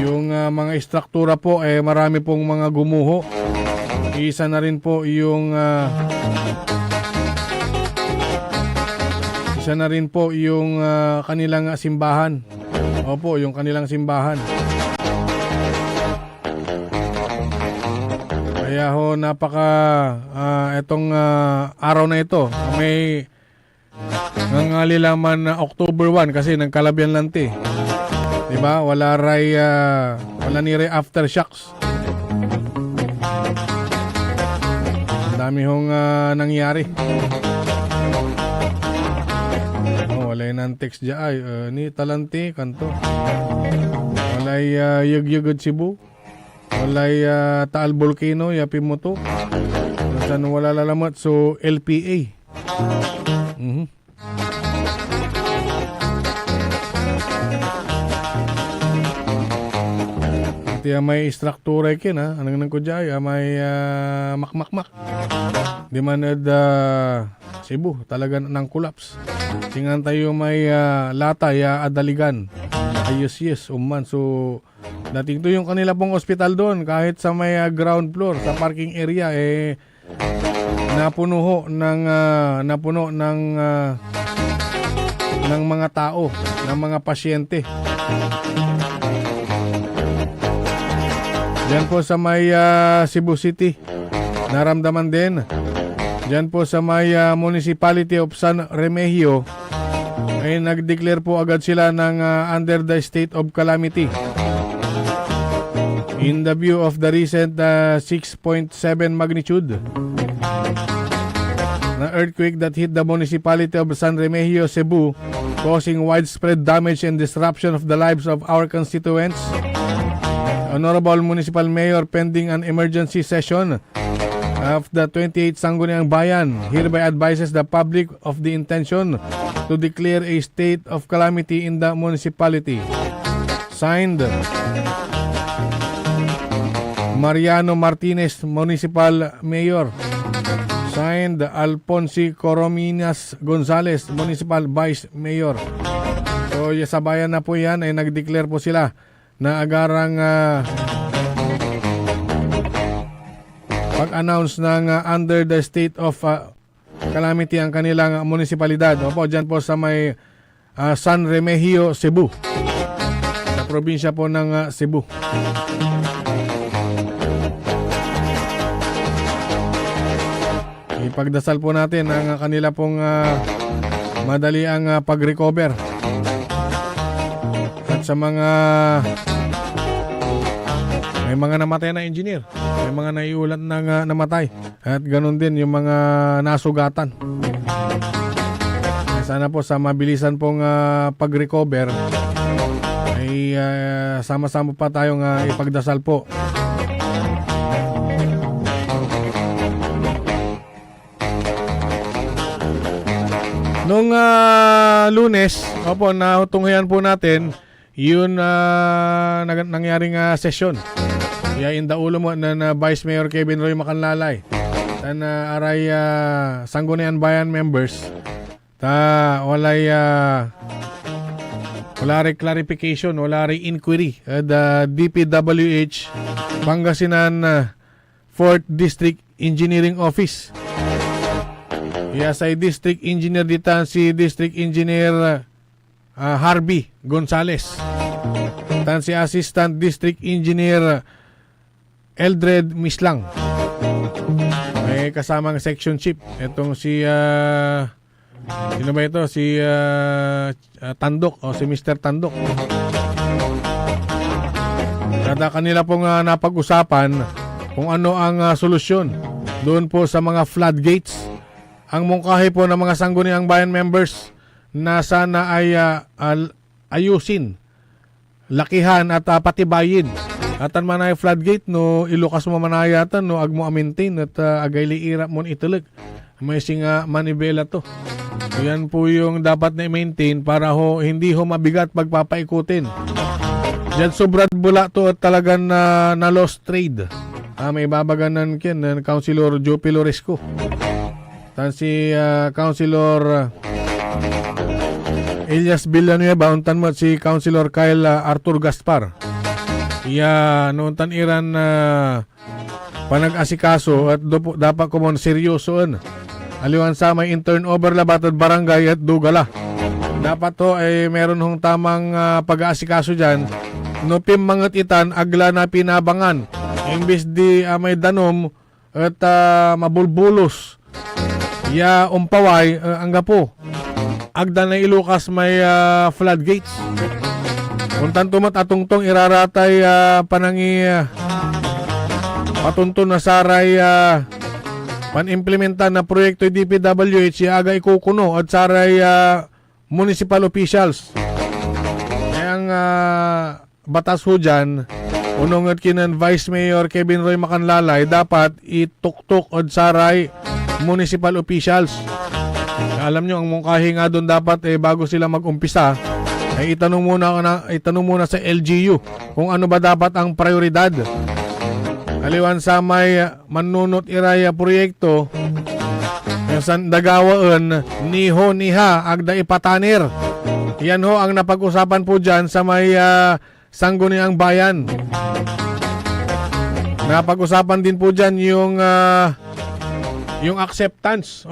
Yung mga istruktura po marami pong mga gumuho. Isa na rin po yung kanilang simbahan. Opo, yung kanilang simbahan. Kaya ho etong araw na ito may nangalilaman na October 1 kasi nagkalabyan lang ti. Diba? Wala ni ray aftershocks. Ang dami hong nangyari. Walay nang text dya ay ni talanti kanto. Walay yugyugod Cebu. Walay Taal Volcano yapi mo to. Saan wala lalamat so LPA. Iti may struktura kin ha. Anong nang kudya may makmakmak. Di man Cebu talaga nang collapse. Singan tayo may lata adaligan. Ayos yes umman so dating to yung kanila pong ospital doon kahit sa may ground floor sa parking area napuno ng mga tao, ng mga pasyente. Diyan po sa may Cebu City naramdaman din. Diyan po sa may Municipality of San Remigio ay nag-declare po agad sila ng under the state of calamity. In the view of the recent 6.7 magnitude na earthquake that hit the municipality of San Remigio, Cebu, causing widespread damage and disruption of the lives of our constituents. Honorable Municipal Mayor, pending an emergency session of the 28th Sangguniang Bayan, hereby advises the public of the intention to declare a state of calamity in the municipality. Signed, Mariano Martinez, Municipal Mayor. Signed, Alfonsi Corominas Gonzales, Municipal Vice Mayor. So, sa bayan na po yan ay nag-declare po sila na agarang pag-announce ng under the state of calamity ang kanilang munisipalidad. Opo, dyan po sa may San Remigio, Cebu. Sa probinsya po ng Cebu. Ipagdasal po natin ang kanila pong madali ang pag-recover. At sa mga may mga namatay na engineer, may mga naiulat na namatay. At ganun din yung mga nasugatan. Sana po sa mabilisan pong pag-recover ay sama-sama pa tayong ipagdasal po. Nung Lunes, opo, natunghayan po natin yun nangyaring sesyon. In the ulo mo na Vice Mayor Kevin Roy Macanlalay and aray Sangguniang Bayan members wala rin clarification, wala rin inquiry. The DPWH Pangasinan 4th District Engineering Office Yes, ay District Engineer dito si District Engineer Harvey Gonzales. Tan si Assistant District Engineer Eldred Mislang. May kasamang section chief. Itong si sino ba ito? Si Tandok o si Mr. Tandok. Kada kanila pong napag-usapan kung ano ang solusyon doon po sa mga floodgates. Ang mungkahi po ng mga Sangguniang Bayan members na sana ay ayusin, lakihan at patibayin. At ang manay floodgate no ilukas mo manayatan no agmo amintin at agay liira mo itulig. May singa manibela to. Yan po yung dapat na i-maintain para hindi mabigat pagpapaikutin. Diyan sobrad bula to at talagang na lost trade. May babaganan kin ng Councilor Joe Piloresco. Tan si Councilor Elias Villanueva, untan mo si Councilor Kyle Arthur Gaspar. Noon tan iran panag-asikaso at dapat kumon seryosoon. Aliwan sa may intern overlabat at barangay at dugala. Dapat to ay meron hong tamang pag-aasikaso dyan. No pimangat itan agla na pinabangan. Imbis di may danom at mabulbulos. Umpaway ang gapo. Agda na ilukas may floodgates. Kuntan tumat atungtong iraratay panangi patuntun na saray pan-implementan na proyekto DPWH aga ikukuno at saray municipal officials. Ang batas ho dyan, unong at kinan Vice Mayor Kevin Roy Macanlalay, dapat ituktok od saray municipal officials. Alam nyo, ang mungkahi nga doon dapat bago sila mag-umpisa ay itanong muna sa LGU kung ano ba dapat ang prioridad. Aliwan sa may manunot iraya proyekto san dagawaan niha agda ipatanir. Yan ho ang napag-usapan po dyan sa may Sangguniang Bayan. Napag-usapan din po dyan yung acceptance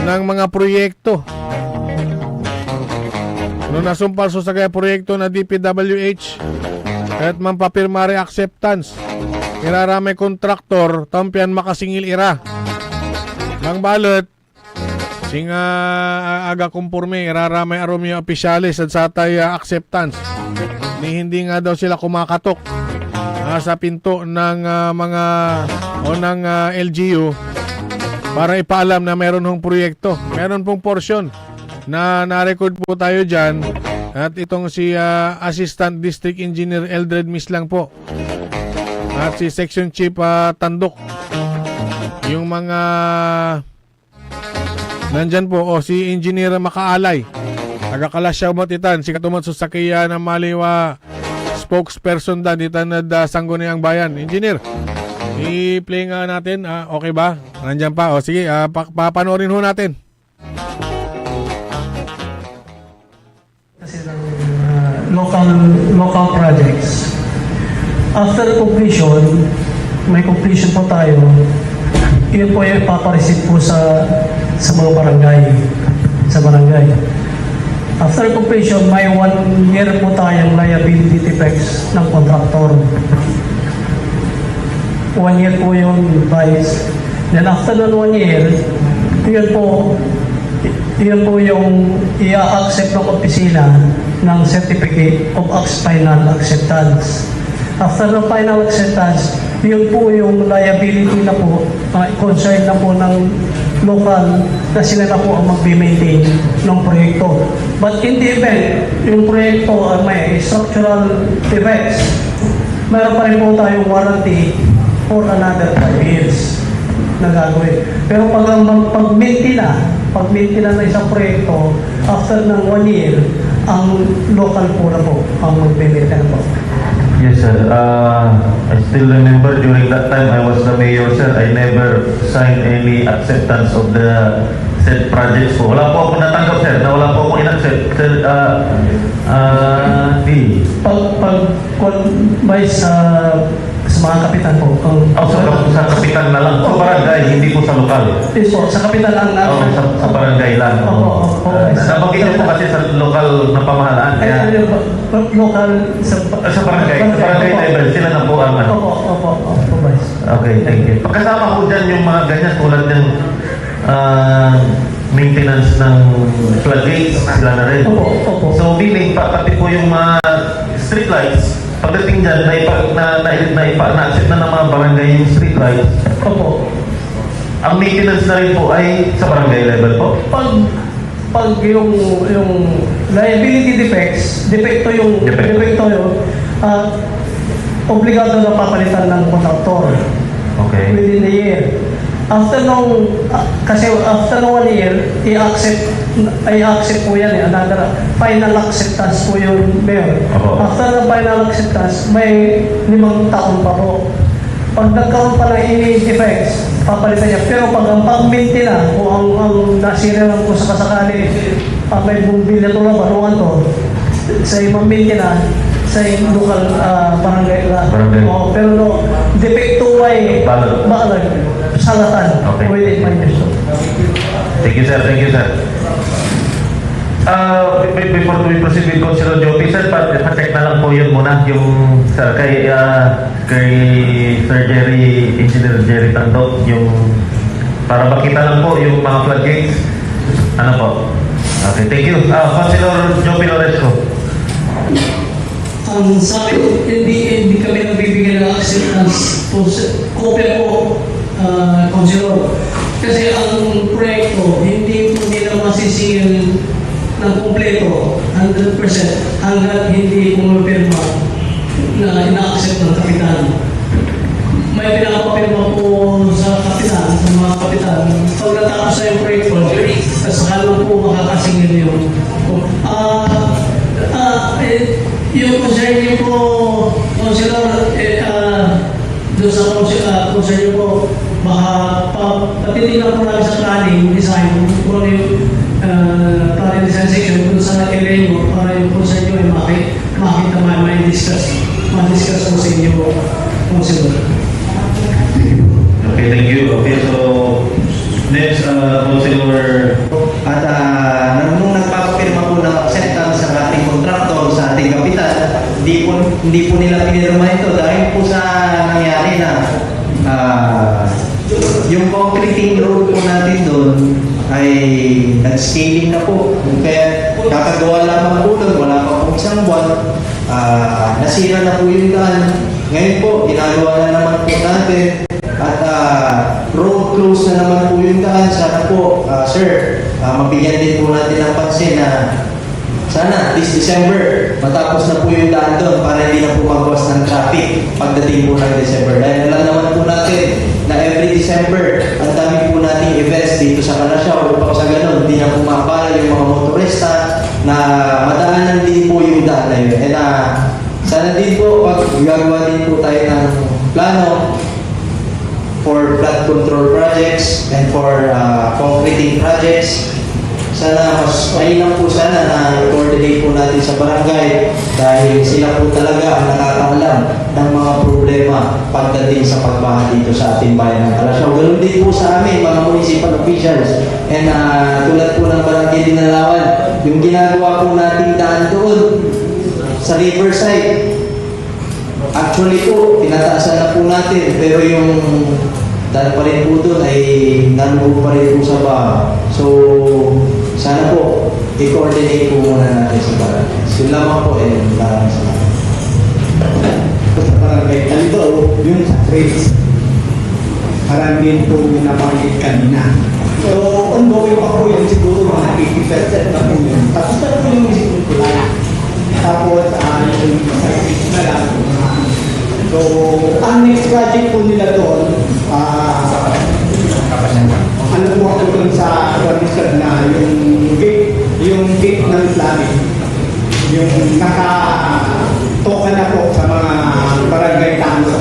ng mga proyekto. Nung nasumpal sa kaya proyekto na DPWH at mampapirmari acceptance, iraramay kontraktor tampian makasingil ira. Nang balot singa aga kumpurme iraramay aromi opisyalis at satay acceptance ni hindi nga daw sila kumakatok sa pinto ng mga ng LGU para ipaalam na meron hong proyekto. Meron pong portion na na-record po tayo dyan at itong si Assistant District Engineer Eldred Mislang po at si Section Chief Tandok. Yung mga nandyan po si Engineer Makaalay agakalasyaw mo titan si katumat susakya ng Maliwa spokesperson dito na Sangguniang Bayan. Engineer, i-play nga natin. Okay ba? Nandyan pa. Sige, papanoorin ho natin. Kasi ng local projects. After completion, may completion po tayo. Yun po yung ipapareceive po sa mga barangay. Sa barangay. After completion, may 1 year po tayong liability defects ng contractor. 1 year po yung vice. Then after nun 1 year, yun po yung i-accept ng opisina ng Certificate of Final Acceptance. After the final acceptance, yun po yung liability na po, concern na po ng local na sila na po ang mag-maintain ng proyekto. But in the event, yung proyekto may structural defects, meron pa rin po tayong warranty for another 5 years na gagawin. Pero pag-maintain na isang proyekto, after ng 1 year, ang local po na po ang mag-maintain po. Yes, sir. I still remember during that time I was the mayor, sir. I never signed any acceptance of the said projects po. Wala po ako natanggap, sir. Na wala po akong in-accept. Sir, may sa mga kapitan po. Sa kapitan na lang. Sa barangay, hindi po sa lokal. Yes po, sa kapitan ang Sa barangay lang. Nabanggit niyo po kasi sa lokal na pamahalaan. Kaya local sa barangay level, sila na po ang ano. Opo, Vice. Okay, thank you. Kasama po dyan yung mga ganyan tulad ng maintenance ng floodgates, sila na rin. Opo. So, meaning, pati po yung mga street lights, pagdating dyan, na-accept na ng mga barangay yung street lights. Opo. Ang maintenance na rin po ay sa barangay level po? Pag yung liability defecto yung obligado na papalitan ng contractor. Okay. Within the year. After nung 1 year, i-accept po yan another final acceptance po yung mayor. After ng final acceptance, may 5 taon pa po. Pag nagkaroon pa ng any defects, papalitan niya. Pero pag ang pag-maintain o ang nasira lang po sa kasakali, may bumbilya to lang, baruan to, sa i-maintain sa local barangay lang. Pero no, defecto ay salatan. Okay. Within 5 years. Thank you, sir. Before we proceed with Councilor Jopi, sir, pa-check na lang po yun muna yung sir, kay Sir Jerry, Engineer Jerry Tandok, yung para makita lang po yung mga floodgates. Ano po? Okay, thank you. Councilor Jopi Loresco. Ang sabi ko, hindi kami nagbibigay ng acceptance po kopya po, Councilor. Kasi ang proyekto, hindi po nila masisingil ng kumpleto, 100%, hanggang hindi pumapirma na ina-accept ng kapitan. May pinapapirma po sa kapitan, sa mga kapitan. Pag natapos na yung proyekto, saka lang po makakasingil yung yung concern niyo po, Councilor, doon sa concern niyo po, baka patitignan po namin sa planning, design, kung ano yung planning design section, doon sa area niyo, para yung concern niyo ay makita ma-discuss po sa inyo po, Councilor. Okay, thank you. Okay, so next, Councilor. At nung nagpapapirma po ng acceptance sa ating kontraktor, sa ating kapitan, hindi po nila pinirma ito dahil po sa nangyari na yung concreting road po natin doon ay nag-scaling na po. Kaya kakagawa lamang po doon, wala pa po isang buwan, nasira na po yung daan. Ngayon po, ginagawa na naman po natin at road close na naman po yung daan. Sana po, sir, mabigyan din po natin ng pansin na sana this December matapos na po yung daan doon para hindi na po magwas ng traffic pagdating po ng December. Dahil alam naman po natin na every December ang dami po nating events dito sa Kalasyaw upang sa ganun hindi na po makapala yung mga motorista na madaanan din po yung daan na yun. And sana din po pag gagawa din po tayo ng plano for flood control projects and for concreting projects. Sana mas mainam po sana na coordinate po natin sa barangay dahil sila po talaga ang nakakaalam ng mga problema pagdating sa pagbaha dito sa ating bayan ng Kalasyaw. Ganun din po sa amin, mga municipal officials. And tulad po ng barangay Dinalawan, yung ginagawa po nating daan doon sa riverside. Actually po, tinataasan na po natin pero yung dahil pa rin po doon ay nalubog pa rin po sa baha. So, sana po, i-coordinate po muna natin sa barangay. Yun lamang po, maraming salamat. Sa barangay, ito, yung sa trades, parang din po yung napanggit kanina. So, ongoing pa po yun siguro mga 80% na po yun. Tapos na po yung isipin ko lang. Tapos, yung na lang. So, ang next project po nila doon, ano po ako doon sa Afghanistan na yung gate ng Islamic, yung nakatoka na po sa mga barangay tama.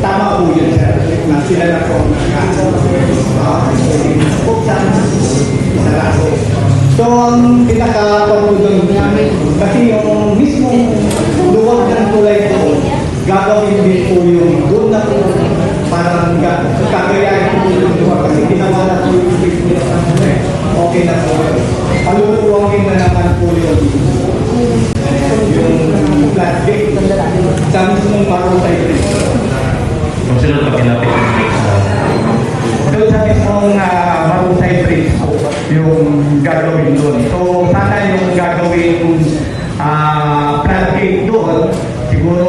Tama po yun, sir, na sila na po so, ang pinaka-pagpudong namin, kasi yung mismong luwag ng tulay po, gagawin din po yung good Sa mismong Marutay Bridge. Kung sino pagkilapit ng bridge sa Doon sa mismong Marutay Bridge po, yung gagawin doon. So, sana yung gagawin floodgate doon, siguro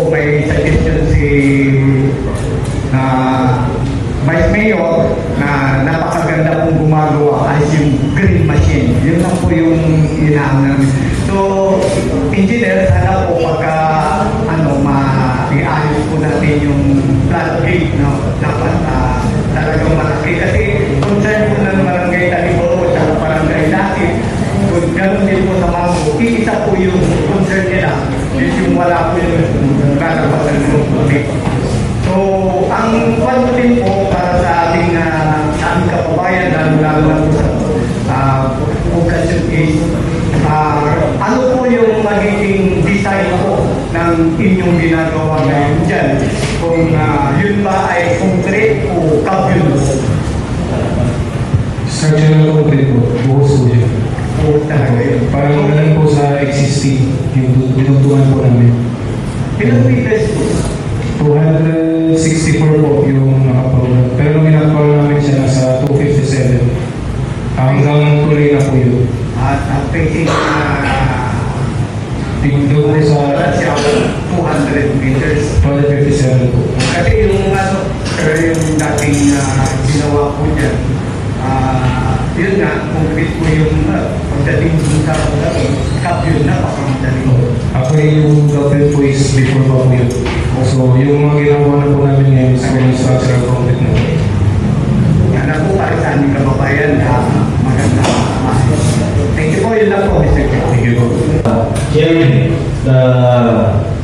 may suggestion si Vice Mayor na napakaganda pong gumagawa as yung green machine. Yun lang po yung inaang namin. So, engineer, sana po pagka i-ayos po natin yung floodgate, no? Dapat talagang malaki. Kasi concern po ng barangay Taliboro at barangay Lati, kung gano'n din po sa Mango, iisa po yung concern nila. Yung wala po yung lalabas ng public. So, ang kwan din po para sa ating kababayan, lalo na po sa occasion is, ano po yung magiging design po ng inyong ginagawa ngayon dyan? Kung yun ba ay concrete o kabyul? Structural concrete po, buhos po yun. Buhos talaga yun. Parang ganun po sa existing, yung pinuntuhan po namin. Ilang meters po? 264 po yung nakaprogram. Pero nung ina-call namin siya nasa 257. Hanggang tuloy na po yun. At ang facing Tingdo po sa 200 meters. 257 po. Kasi yung yung dating ginawa po dyan, yun nga, concrete po yung pagdating dun sa kabyul na pakamadali. Actually, yung double po is before pa po yun. So, yung mga ginagawa na po namin ngayon is yung structural concrete na po. Yan na po para sa aming kababayan, maganda. Thank you po, yun lang po, Mr. Chair. Thank you po. Chairman,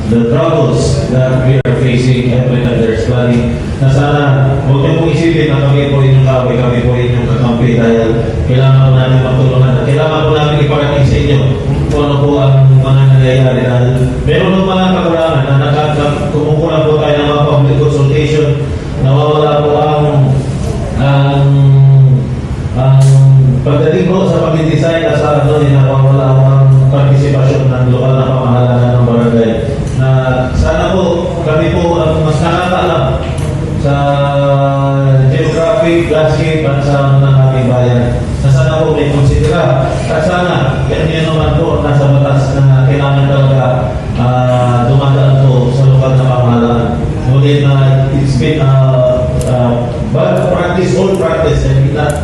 the troubles that we are facing every time there's flooding, na sana huwag niyo pong isipin na kami po inyong kaway, kami po inyong kakampi dahil kailangan po namin magtulungan at kailangan po namin iparating sa inyo kung ano po ang mga nangyayari dahil meron ng mga kakulangan na kumukulang po tayo ng mga public consultation, nawawala po ang pagdating po sa pag-design at sa nawawala ang partisipasyon ng lokal na pamahalaan ng barangay. Na sana po kami po ang mas nakakaalam sa geographic landscape at sa ng ating bayan. Na sana po may konsidera at sana yan naman po nasa batas na kailangan talaga dumadaan po sa lokal na pamahalaan. Ngunit it's been bad practice, old practice, and not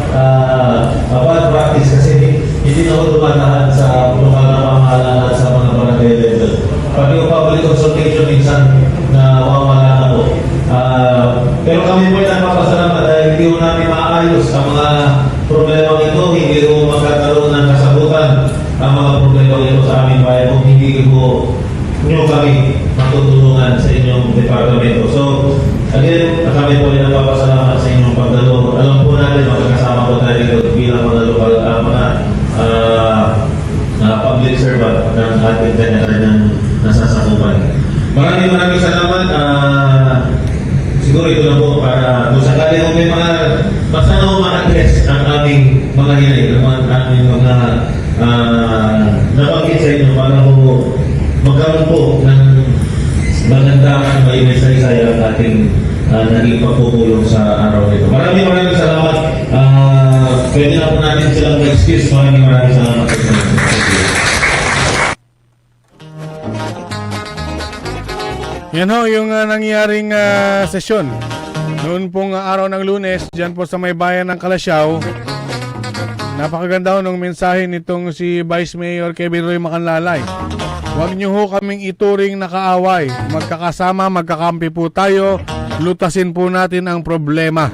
bad practice kasi hindi na ako dumadaan sa lokal na pamahalaan at sa mga barangay level. Pati yung public consultation minsan na wawala na po. Pero kami po ay nagpapasalamat dahil hindi po namin maayos ang mga problema ito, hindi po magkakaroon ng kasagutan ang mga problema ito sa aming bayan kung hindi po nyo kami matutulungan sa inyong departamento. So, again, kami po ay nagpapasalamat sa inyong pagdalo. Alam po natin, magkakasama po tayo dito bilang mga lokal, public servant ng ating kanya-kanyang nasasakupan. Maraming salamat. Siguro ito na po para kung sakali mo may mga basta na ma-address ang aming mga hilig, ang aming mga nabanggit sa inyo para po magkaroon po ng magandang may mensahe ang ating naging pagpupulong sa araw nito. Maraming salamat. Pwede na po natin silang mag-excuse. Maraming salamat. Yan ho, yung nangyaring sesyon. Noon pong araw ng Lunes, dyan po sa may bayan ng Kalasyaw. Napakaganda ho ng mensahe nitong si Vice Mayor Kevin Roy Macanlalay. Huwag niyo ho kaming ituring na kaaway. Magkakasama, magkakampi po tayo. Lutasin po natin ang problema.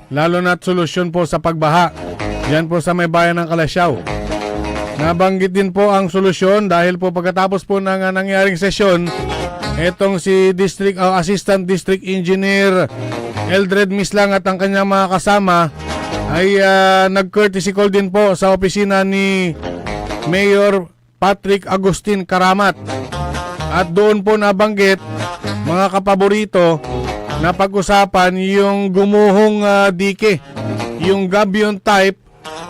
Lalo na't solusyon po sa pagbaha. Dyan po sa may bayan ng Kalasyaw. Nabanggit din po ang solusyon dahil po pagkatapos po ng nangyaring sesyon, etong si Assistant District Engineer Eldred Mislang at ang kanyang mga kasama ay nag-courtesy call din po sa opisina ni Mayor Patrick Agustin Karamat. At doon po nabanggit, mga kapaborito, na pag-usapan yung gumuhong dike, yung gabion type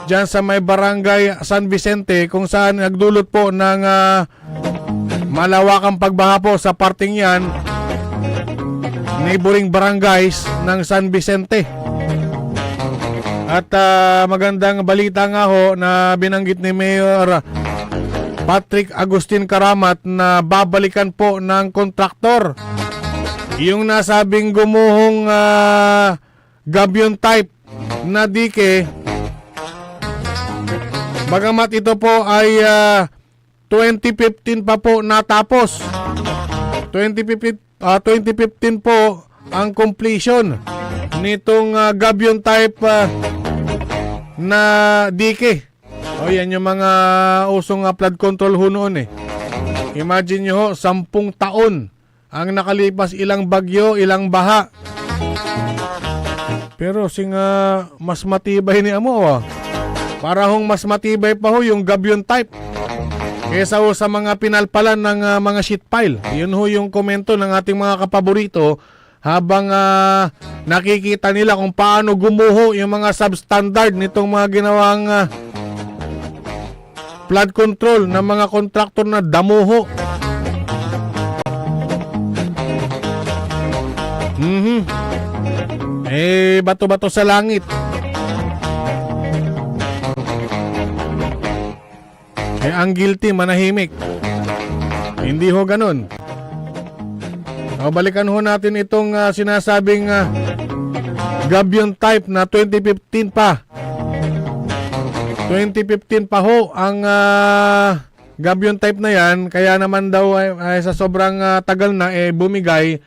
dyan sa may barangay San Vicente kung saan nagdulot po ng malawakang pagbaha po sa parting yan, neighboring barangays ng San Vicente. At magandang balita nga ho na binanggit ni Mayor Patrick Agustin Karamat na babalikan po ng kontraktor yung nasabing gumuhong gabion type na dike. Bagamat ito po ay 2015 pa po natapos. 2015 po ang completion nitong gabion type na dike. O yan yung mga usong flood control ho noon eh. Imagine nyo ho, 10 taon ang nakalipas, ilang bagyo, ilang baha. Pero singa mas matibay ni amo Para hong mas matibay pa ho yung gabion type kesa ho sa mga pinalpalan ng mga sheet pile. Yun ho yung komento ng ating mga kapaborito habang nakikita nila kung paano gumuho yung mga substandard nitong mga ginawang flood control ng mga kontraktor na damuho. Bato-bato sa langit. Ang guilty manahimik. Hindi ho ganun. Balikan ho natin itong sinasabing gabion type na 2015 pa. 2015 pa ho ang gabion type na yan. Kaya naman daw ay sa sobrang tagal na bumigay.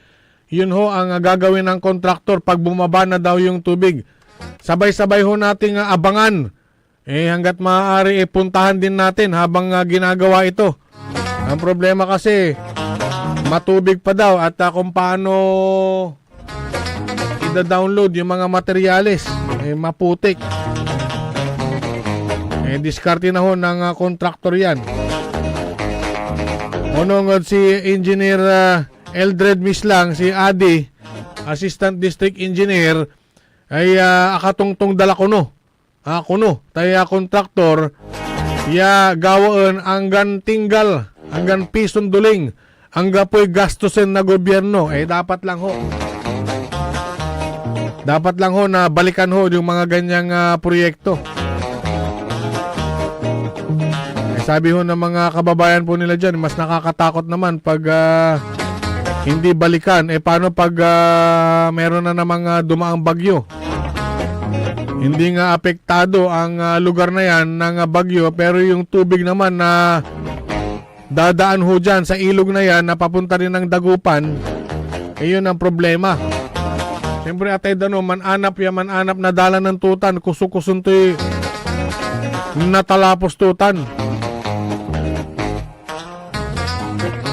Yun ho ang gagawin ng kontraktor pag bumaba na daw yung tubig. Sabay-sabay ho nating abangan. Hanggat maaari puntahan din natin habang ginagawa ito. Ang problema kasi matubig pa daw at kung paano i-download yung mga materyales maputik. Diskarte na ho ng kontraktor yan. Unong si Engineer Eldred Mislang, si Adi, Assistant District Engineer, ay akatungtong dala kuno. Kuno, tayo kontraktor, gawaan anggan tinggal, anggan pison duling, angga po'y gastusin na gobyerno. Dapat lang ho. Dapat lang ho na balikan ho yung mga ganyang proyekto. Sabi ho ng mga kababayan po nila dyan, mas nakakatakot naman pag hindi balikan. Paano pag meron na namang dumaang bagyo? Hindi nga apektado ang lugar na yan ng bagyo, pero yung tubig naman na dadaan ho dyan sa ilog na yan na papunta rin ng dagupan, yun ang problema. Siyempre atay dano, mananap na dala ng tutan, kusukusun to'y natalapos tutan.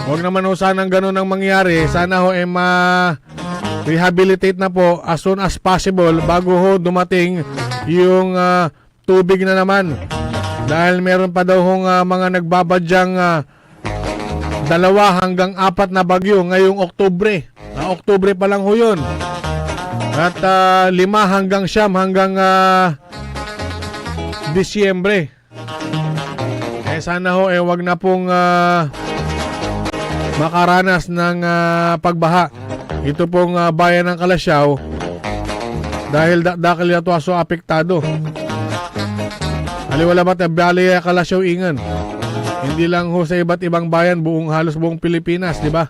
Huwag naman ho sanang ganun ang mangyari. Sana ho ma-rehabilitate na po as soon as possible bago ho dumating yung tubig na naman. Dahil meron pa daw hong mga nagbabadyang 2 hanggang 4 na bagyo ngayong Oktubre. Oktubre pa lang ho yun. At 5 hanggang 9 hanggang Disyembre. Sana ho wag na pong makaranas ng pagbaha. Ito pong bayan ng Kalasyaw dahil dakil ito aso apektado. Aliwala ba't bali Kalasyaw ingan. Hindi lang ho sa iba't ibang bayan, halos buong Pilipinas, di ba?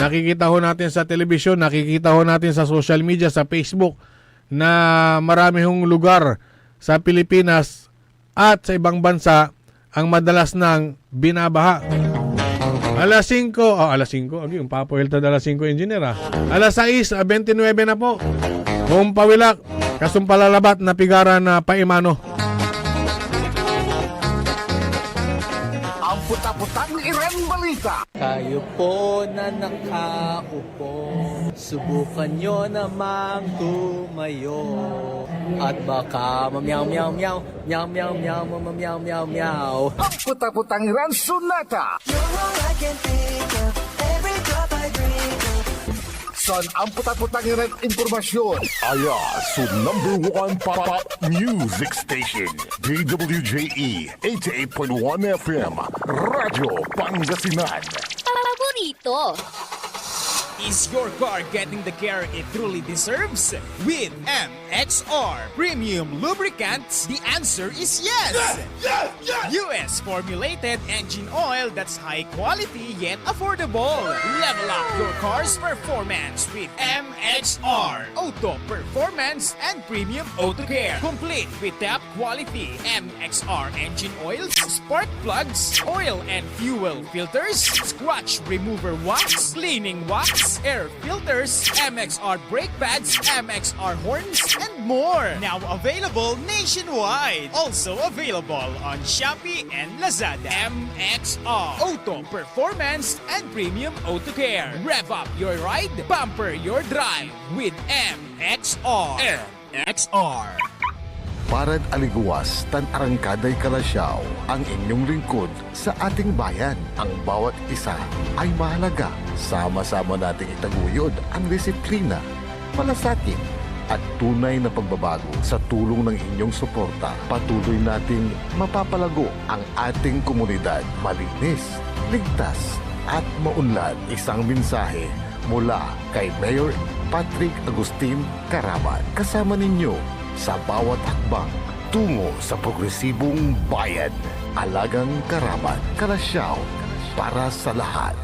Nakikita ho natin sa telebisyon, nakikita ho natin sa social media, sa Facebook na marami hong lugar sa Pilipinas at sa ibang bansa ang madalas nang binabaha. Alas 5, yung Papo Hilta alas 5 engineer Alas 6, 29 na po. Kung pawilak, kasumpalalabat na pigaran na paimano. Ang puta-putang Iren Balita. Kayo po na nakaupo, subukan nyo namang tumayo. At baka mamyaw-meow-meow, meow-meow-meow, mamyaw-meow-meow. Ang puta-putang Iren Sunata. Son, ang puta-putang Iren Impormasyon. Su number 1 pop music station. DWJE 88.1 FM. Radyo Pangasinan. Paborito. Is your car getting the care it truly deserves? With MXR Premium Lubricants, the answer is yes! US formulated engine oil that's high quality yet affordable. Level up your car's performance with MXR Auto Performance and Premium Auto Care. Complete with top quality MXR engine oils, spark plugs, oil and fuel filters, scratch remover wax, cleaning wax, air filters, MXR brake pads, MXR horns, and more. Now available nationwide. Also available on Shopee and Lazada. MXR Auto Performance and Premium Auto Care. Rev up your ride, bumper your drive with MXR. MXR. Parad aliguas, tan arangkaday kalasyaw, ang inyong lingkod sa ating bayan. Ang bawat isa ay mahalaga. Sama-sama nating itaguyod ang disiplina, malasakit, at tunay na pagbabago. Sa tulong ng inyong suporta, patuloy nating mapapalago ang ating komunidad. Malinis, ligtas, at maunlad. Isang mensahe mula kay Mayor Patrick Agustin Caraman. Kasama ninyo sa bawat hakbang tungo sa progresibong bayan. Alagang Caraman, Kalasyaw, para sa lahat.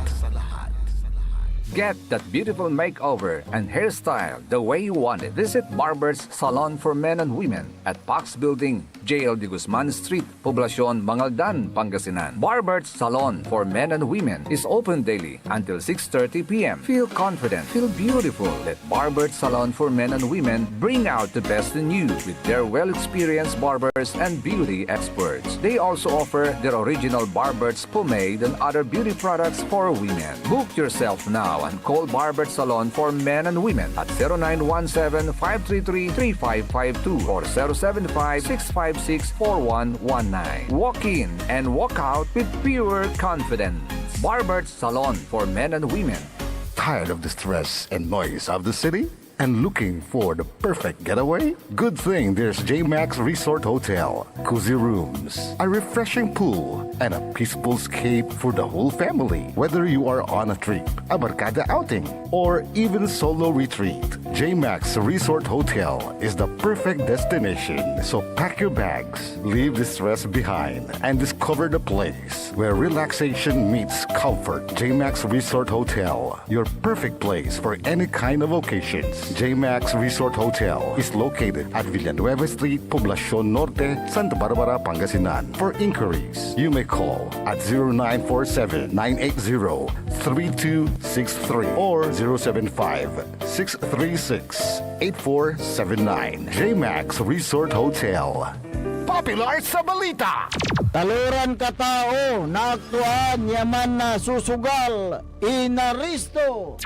Get that beautiful makeover and hairstyle the way you want it. Visit Barber's Salon for Men and Women at Pax Building, JL de Guzman Street, Poblacion, Mangaldan, Pangasinan. Barber's Salon for Men and Women is open daily until 6:30 p.m. Feel confident, feel beautiful. Let Barber's Salon for Men and Women bring out the best in you with their well-experienced barbers and beauty experts. They also offer their original Barber's pomade and other beauty products for women. Book yourself now and call Barber's Salon for Men and Women at 0917-533-3552 or 075-656-4119. Walk in and walk out with pure confidence. Barber's Salon for Men and Women. Tired of the stress and noise of the city? And looking for the perfect getaway? Good thing there's J-Max Resort Hotel. Cozy rooms, a refreshing pool, and a peaceful escape for the whole family. Whether you are on a trip, a barkada outing, or even solo retreat, J-Max Resort Hotel is the perfect destination. So pack your bags, leave the stress behind, and discover the place where relaxation meets comfort. J-Max Resort Hotel, your perfect place for any kind of occasions. J-Max Resort Hotel is located at Villanueva Street, Poblacion Norte, Santa Barbara, Pangasinan. For inquiries, you may call at 0947-980-3263 or 075-636-8479. J-Max Resort Hotel. Popular sa balita! Taluran katao na aktuan yaman na susugal inaristo.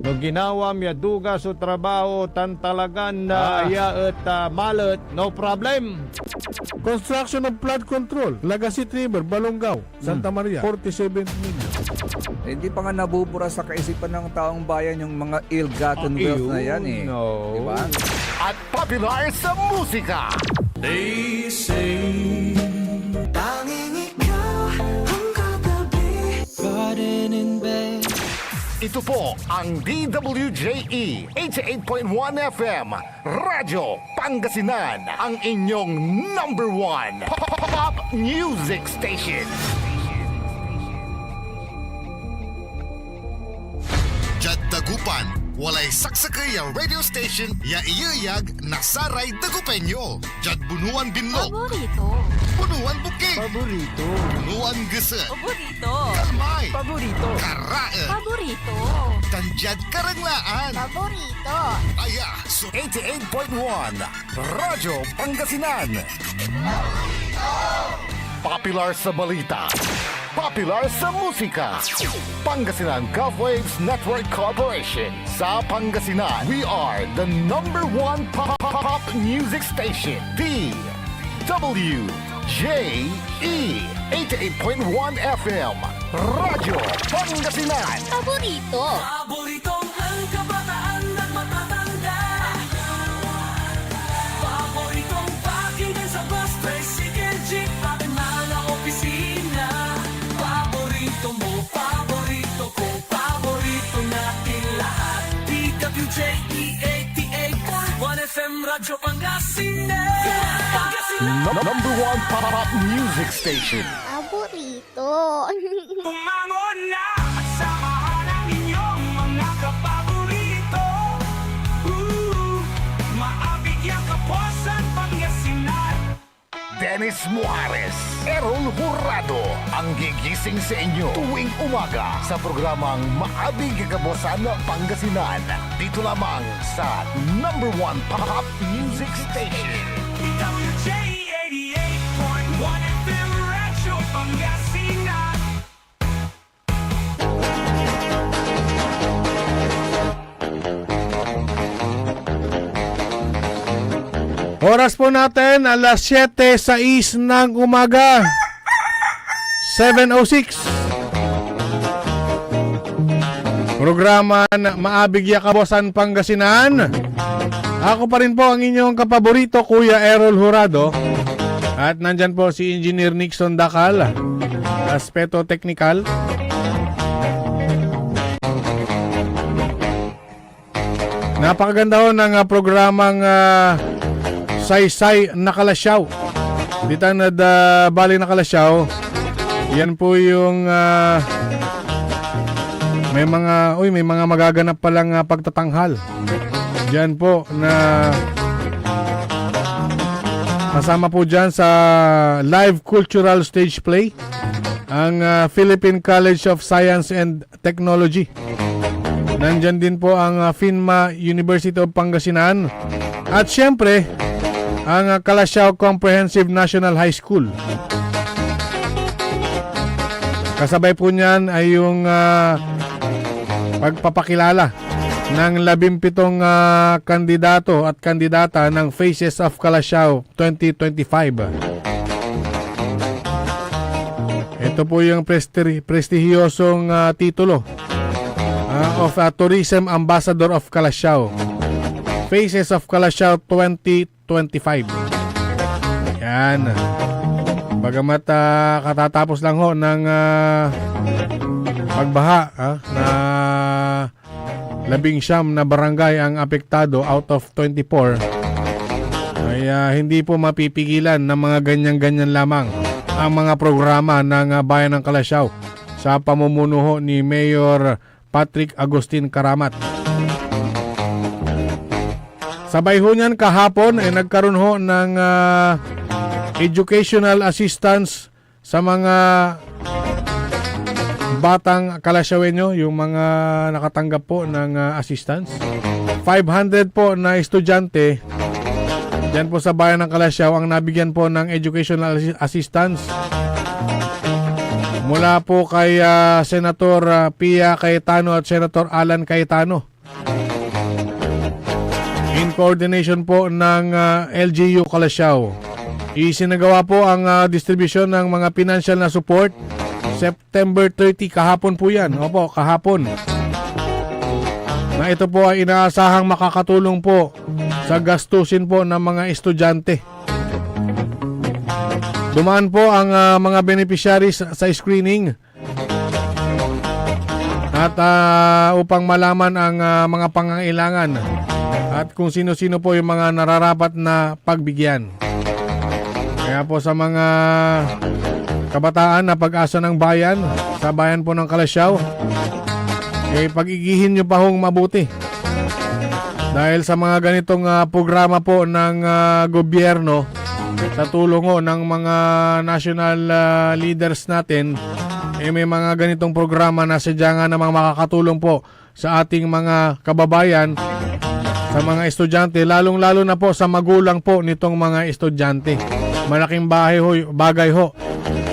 No ginawa miya duga sa trabaho tan talagan na iya at malet, no problem. Construction of flood control, Lagasit River, Balongaw, Santa Maria, 47 million. Hindi pa nga nabubura sa kaisipan ng taong bayan yung mga ill-gotten wealth na yan eh. No. Diba? At popular sa musika! They say tanging ikaw ang katabi, garden in bed. Ito po ang DWJE 88.1 FM Radyo Pangasinan, ang inyong number one pop music station. Jad Dagupan, walay saksakay ang radio station ya iyayag nasaray Dagupenyo. Jad Bunuan Binlog, Paborito. Bunuan Buking, Paborito. Bunuan Gese, Paborito. Kalmay, Paborito. Karae, Paborito. Tanjad Karanglaan. Paborito. Aya, so 88.1 Radyo Pangasinan. Popular sa balita, popular sa musika. Pangasinan Golfwaves Network Corporation. Sa Pangasinan, we are the number one pop music station. DWJE 88.1 FM Radyo Pangasinan. Paborito. Paboritong ang kabataan at matatanda. Paboritong pakinggan sa bus, tricycle, jeep, ating mga opisina. Paborito mo, paborito ko, number one pop music station. Paborito. Umangon na at samahan ang inyong mga kapaborito. Maabigyan Kaposan, Pangasinan. Dennis Muarez, Errol Jurado, ang gigising sa inyo tuwing umaga sa programang Maabig Kagabosan Pangasinan. Dito lamang sa number one pop music station. WJ 88.1 FM Radyo Pangasinan. Oras po natin, alas 7:06 ng umaga. 7:06. Programa na Maabig Kabosan Pangasinan. Ako pa rin po ang inyong kapaborito, Kuya Errol Jurado. At nandyan po si Engineer Nixon Dacal, aspeto technical. Napakaganda ho ng programang Saysay Nakalasyaw. Dito na Bali Nakalasyaw. Yan po yung may mga magaganap palang pagtatanghal. Diyan po na kasama po dyan sa live cultural stage play ang Philippine College of Science and Technology. Nandyan din po ang FINMA University of Pangasinan at syempre ang Kalasyaw Comprehensive National High School. Kasabay po niyan ay yung pagpapakilala ng 17 kandidato at kandidata ng Faces of Kalasyaw 2025. Ito po yung prestihiyosong titulo of Tourism Ambassador of Kalasyaw. Faces of Kalasyaw 2025. Yan. Bagamat katatapos lang ho ng pagbaha na 19 na barangay ang apektado out of 24. Kaya hindi po mapipigilan ng mga ganyan-ganyan lamang ang mga programa ng Bayan ng Kalasyaw sa pamumunuho ni Mayor Patrick Agustin Karamat. Sabay ho niyan kahapon ay nagkaroon ho ng educational assistance sa mga batang Kalasyawenyo, yung mga nakatanggap po ng assistance. 500 po na estudyante dyan po sa Bayan ng Kalasyaw ang nabigyan po ng educational assistance mula po kay Senator Pia Cayetano at Senator Alan Cayetano, in coordination po ng LGU Kalasyaw. Isinagawa po ang distribution ng mga financial na support September 30, kahapon po yan. Opo, kahapon. Na ito po ay inaasahang makakatulong po sa gastusin po ng mga estudyante. Dumaan po ang mga beneficiaries sa screening at upang malaman ang mga pangangailangan at kung sino-sino po yung mga nararapat na pagbigyan. Kaya po sa mga kabataan na pag-asa ng bayan, sa bayan po ng Kalasyaw, pag-igihin nyo pa hong mabuti. Dahil sa mga ganitong programa po ng gobyerno, sa tulong ng mga national leaders natin, may mga ganitong programa na sadya nga namang makakatulong po sa ating mga kababayan, sa mga estudyante, lalong-lalo na po sa magulang po nitong mga estudyante. Malaking bagay ho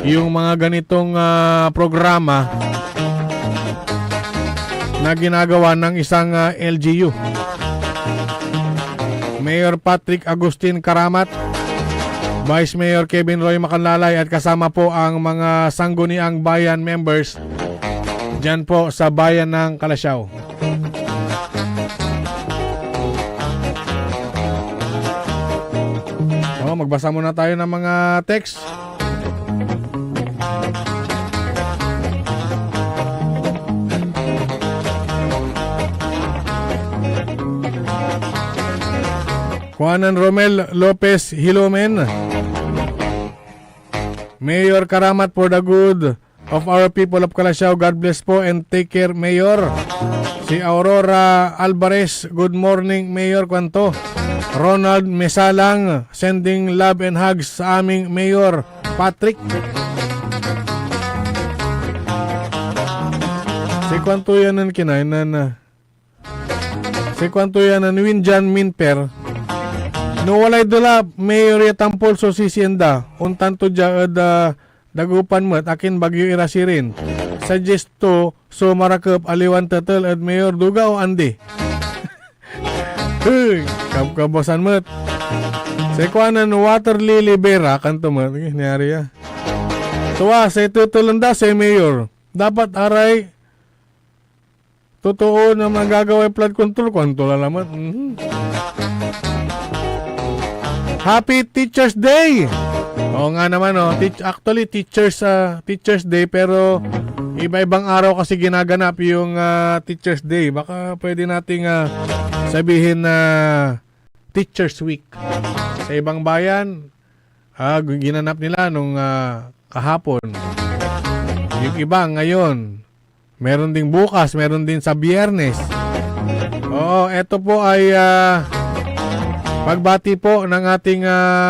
yung mga ganitong programa na ginagawa ng isang LGU. Mayor Patrick Agustin Karamat, Vice Mayor Kevin Roy Macanlalay at kasama po ang mga sangguniang bayan members dyan po sa Bayan ng Kalasyaw. Magbasa muna tayo ng mga text. Juanan Romel Lopez Hilomen, Mayor Karamat, for the good of our people of Calasiao. God bless po and take care, Mayor. Si Aurora Alvarez, good morning, Mayor. Kwanto. Ronald Mesalang, sending love and hugs sa aming Mayor Patrick. Si kwanto yan ang kinainan. Si kwanto yan ang Winjan Minper. No walay dula Mayor Yatampol so sisienda. Untanto dya dagupan mo at akin bagyo irasirin. Suggest to so marakap aliwan tatal at Mayor Duga o Andi. Kabosan mo. Si kwanan Water Lily Vera kanto mo. Niyari ya. Tuwa sa tutulanda si Mayor. Dapat aray totoo na magagawa yung flood control. Kwanto lalamat. Happy Teacher's Day! Oo nga naman, oh. Actually, Teacher's Day, pero iba-ibang araw kasi ginaganap yung Teacher's Day. Baka pwede nating sabihin na Teacher's Week. Sa ibang bayan, ginanap nila nung kahapon. Yung iba ngayon, meron ding bukas, meron din sa Biyernes. Oo, eto po ay pagbati po ng ating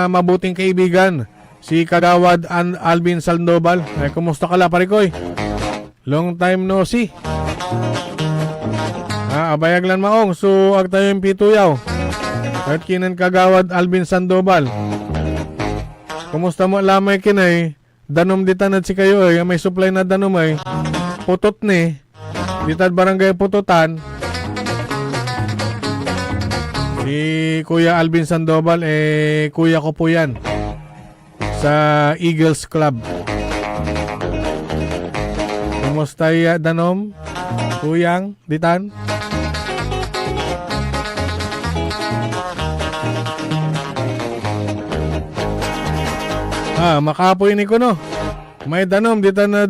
mabuting kaibigan, si Kagawad Alvin Sandoval. Kumusta ka la, parikoy? Long time no see. Abayag lang maong, so ag tayo yung pituyaw. At kinan Kagawad Alvin Sandoval. Kumusta mo lamay kinay? Danom ditanad si kayo ay, may supply na danom ay. Putot ni. Ditad barangay Pututan. Si Kuya Alvin Sandoval, kuya ko po yan sa Eagles Club. Kumusta danom? Kuyang, ditan? Makapoy ni ko no. May danom, ditan na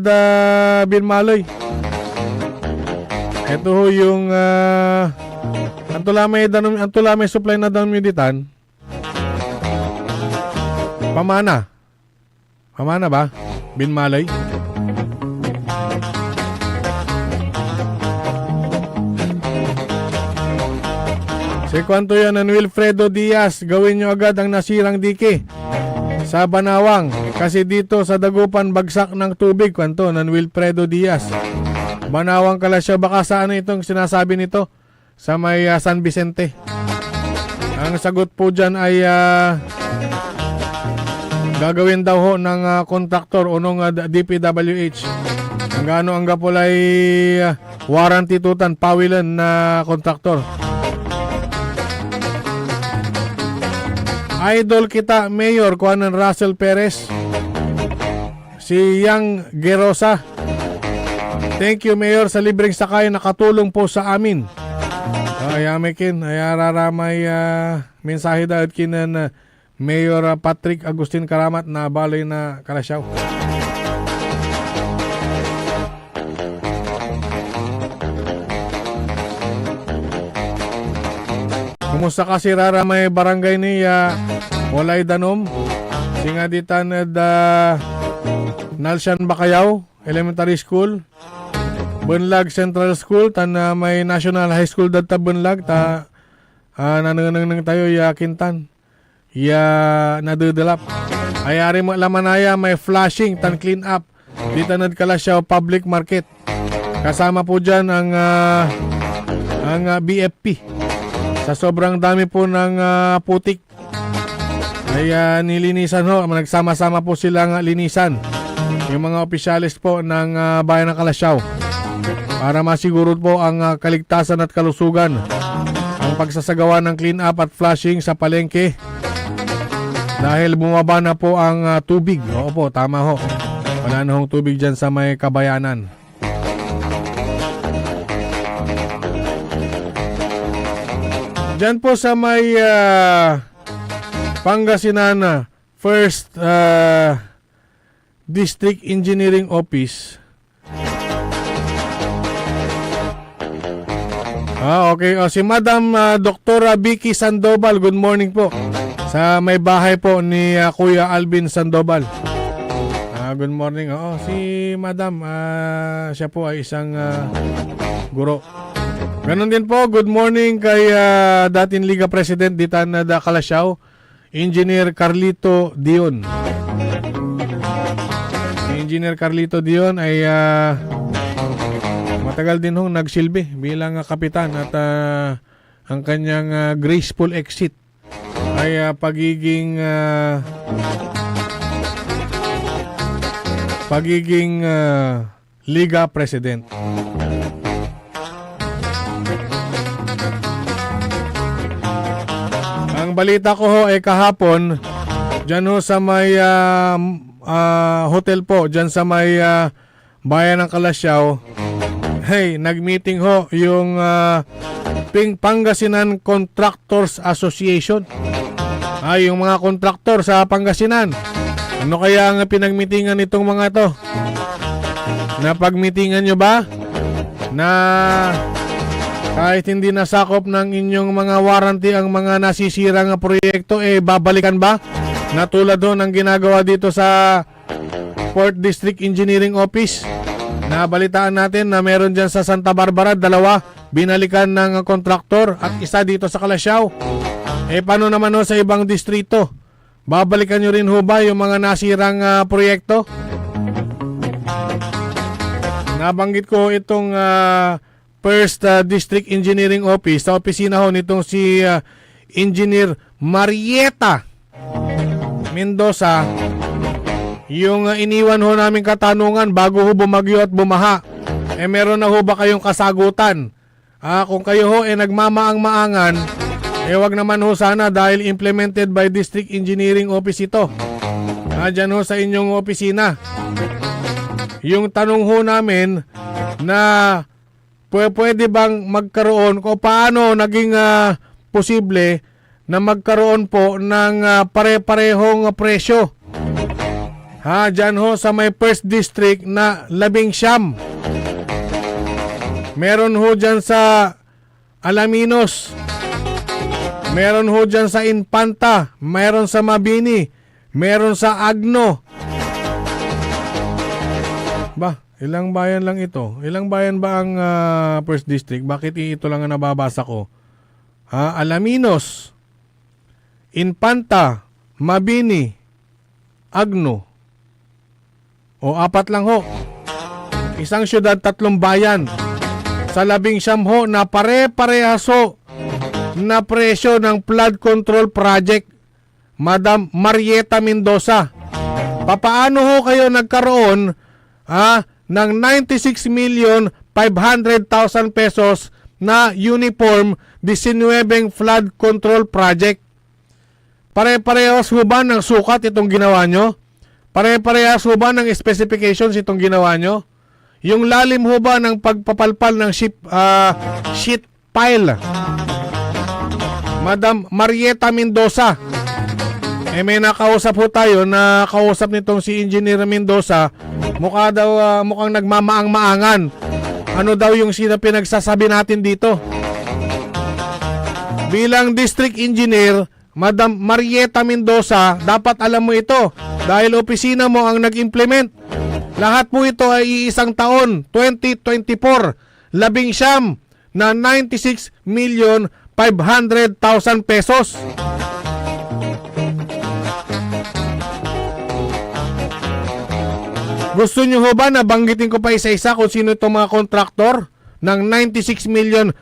binmaloy. Ito ho yung Antulamay supply na danom yung ditan. Pamana ba? Binmalay. Si kwanto yan ang Wilfredo Diaz, gawin nyo agad ang nasirang dike sa Banawang kasi dito sa Dagupan bagsak ng tubig. Kwanto ng Wilfredo Diaz, Banawang Calasiao. Baka saan itong sinasabi nito? Sa may San Vicente. Ang sagot po dyan ay gagawin daw ho ng kontraktor o nung DPWH. Ang gano ang gapulay warranty tutan pawilan na kontraktor. Idol kita, Mayor Juan Russell Perez. Si Yang Gerosa. Thank you, Mayor, sa libreng sakay nakatulong po sa amin. Ayamikin, ayararamay mensahe daw kinan Mayor Patrick Agustin Karamat na balay na Calasiao. Kumusta kasi raramay barangay niya walay danom? Singa ditan Nalsyan Bakayaw Elementary School, Bunlag Central School, tan may National High School data Bunlag, ta nananang tayo ya kintan. Ya nadudulap. Ayari mo lamanaya may flashing tan clean up. Dito nad Calasiao Public Market. Kasama po diyan ang BFP. Sa sobrang dami po ng putik ay nilinisan ho, nagsama-sama po silang linisan. Yung mga opisyalis po ng bayan ng Calasiao para masiguro po ang kaligtasan at kalusugan ang pagsasagawa ng clean up at flushing sa palengke dahil bumaba na po ang tubig. Oo po, tama ho. Wala na hong tubig dyan sa may Kabayanan. Dyan po sa may Pangasinan First District Engineering Office. Okay. Si Madam Dr. Vicky Sandoval, good morning po. Sa may bahay po ni Kuya Alvin Sandoval. Good morning. Oo, si Madam, siya po ay isang guro. Ganon din po, good morning kay dating Liga President Ditan da Calasiao, Engineer Carlito Dion. Si Engineer Carlito Dion ay matagal din hong nagsilbi bilang kapitan at ang kanyang graceful exit ay pagiging Liga President. Ang balita ko ho ay kahapon dyan ho sa may hotel po, dyan sa may bayan ng Calasiao. Hey, nag-meeting ho yung Pangasinan Contractors Association. Yung mga kontraktor sa Pangasinan. Ano kaya ang pinagmitingan nitong mga to? Napagmitingan nyo ba? Na kahit hindi nasakop ng inyong mga warranty ang mga nasisirang proyekto, babalikan ba? Na tulad ho ng ginagawa dito sa 4th District Engineering Office. Nabalitaan natin na meron dyan sa Santa Barbara, 2 binalikan ng kontraktor at isa dito sa Calasiao. Paano naman ho sa ibang distrito? Babalikan nyo rin ho ba yung mga nasirang proyekto? Nabanggit ko itong 1st District Engineering Office sa opisina ho nitong si Engineer Marieta Mendoza. Yung iniwan ho namin katanungan bago ho bumagyo at bumaha, meron na ho ba kayong kasagutan? Kung kayo ho nagmamaang-maangan, wag naman ho sana dahil implemented by District Engineering Office ito. Dyan ho sa inyong opisina. Yung tanong ho namin na pwede bang magkaroon o paano naging posible na magkaroon po ng pare-parehong presyo. Dyan ho sa may 1st District na 19. Meron ho dyan sa Alaminos. Meron ho dyan sa Infanta. Meron sa Mabini. Meron sa Agno. Ilang bayan lang ito? Ilang bayan ba ang 1st District? Bakit ito lang ang nababasa ko? Alaminos, Infanta, Mabini, Agno. O 4 lang ho. Isang syudad, 3 bayan. Sa 19 ho na pare-parehas ho na presyo ng flood control project, Madam Marieta Mendoza. Papaano ho kayo nagkaroon ng 96,500,000 pesos na uniform 19 flood control project? Pare-parehas ho ba ng sukat itong ginawa nyo? Pare-parehas ho ba ng specifications itong ginawa nyo? Yung lalim ho ba ng pagpapalpal ng sheet pile? Madam Marieta Mendoza. May nakausap ho tayo na kausap nitong si Engineer Mendoza. Mukhang nagmamaang-maangan. Ano daw yung pinagsasabi natin dito? Bilang District Engineer, Madam Marieta Mendoza, dapat alam mo ito dahil opisina mo ang nag-implement. Lahat po ito ay isang taon, 2024, 19 na 96,500,000 pesos. Gusto nyo ho ba na banggitin ko pa isa-isa kung sino itong mga kontraktor ng 96,500,000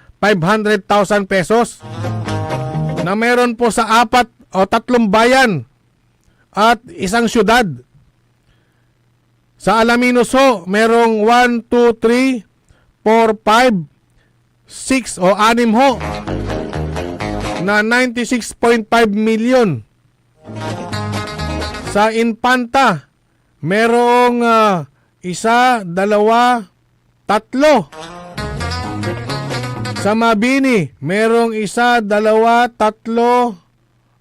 pesos? Na meron po sa 4 o 3 bayan at isang syudad. Sa Alaminos ho, merong 1, 2, 3, 4, 5, 6 o 6 ho na 96.5 million. Sa Infanta, merong 1, 2, 3. Sa Mabini, merong 1, 2, 3,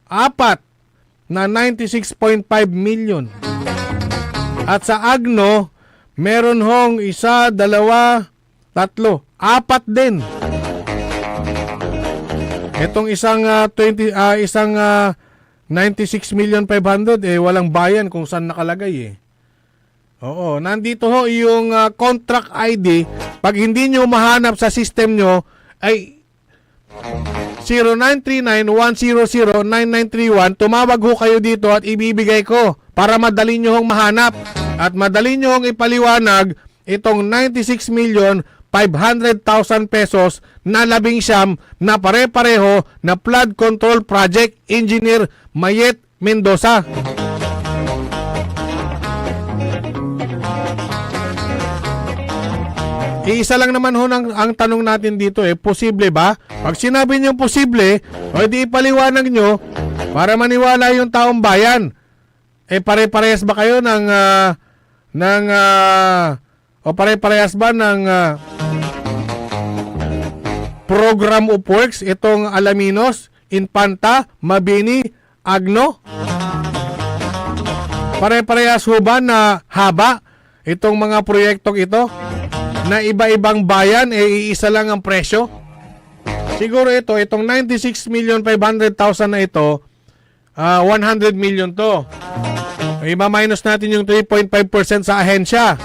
4 na 96.5 million. At sa Agno, meron hong 1, 2, 3, 4 din. Itong isang 96,500,000 walang bayan kung saan nakalagay . Oo, nandito ho yung contract ID. Pag hindi nyo mahanap sa system nyo, ay 0939-100-9931, tumawag ho kayo dito at ibibigay ko para madali nyo hong mahanap at madali nyo hong ipaliwanag itong 96,500,000 pesos na 19 na pare-pareho na flood control project, Engineer Mayet Mendoza. Iisa lang naman ho ang tanong natin dito posible ba? Pag sinabi niyo posible, o di ipaliwanag nyo para maniwala yung taong bayan. Pare-parehas ba kayo pare-parehas ba ng program of works itong Alaminos, Infanta, Mabini, Agno? Pare-parehas ho ba na haba itong mga proyektong ito? Na iba-ibang bayan, iisa lang ang presyo? Siguro itong 96,500,000 na ito, 100 million to. Iba-minus natin yung 3.5% sa ahensya.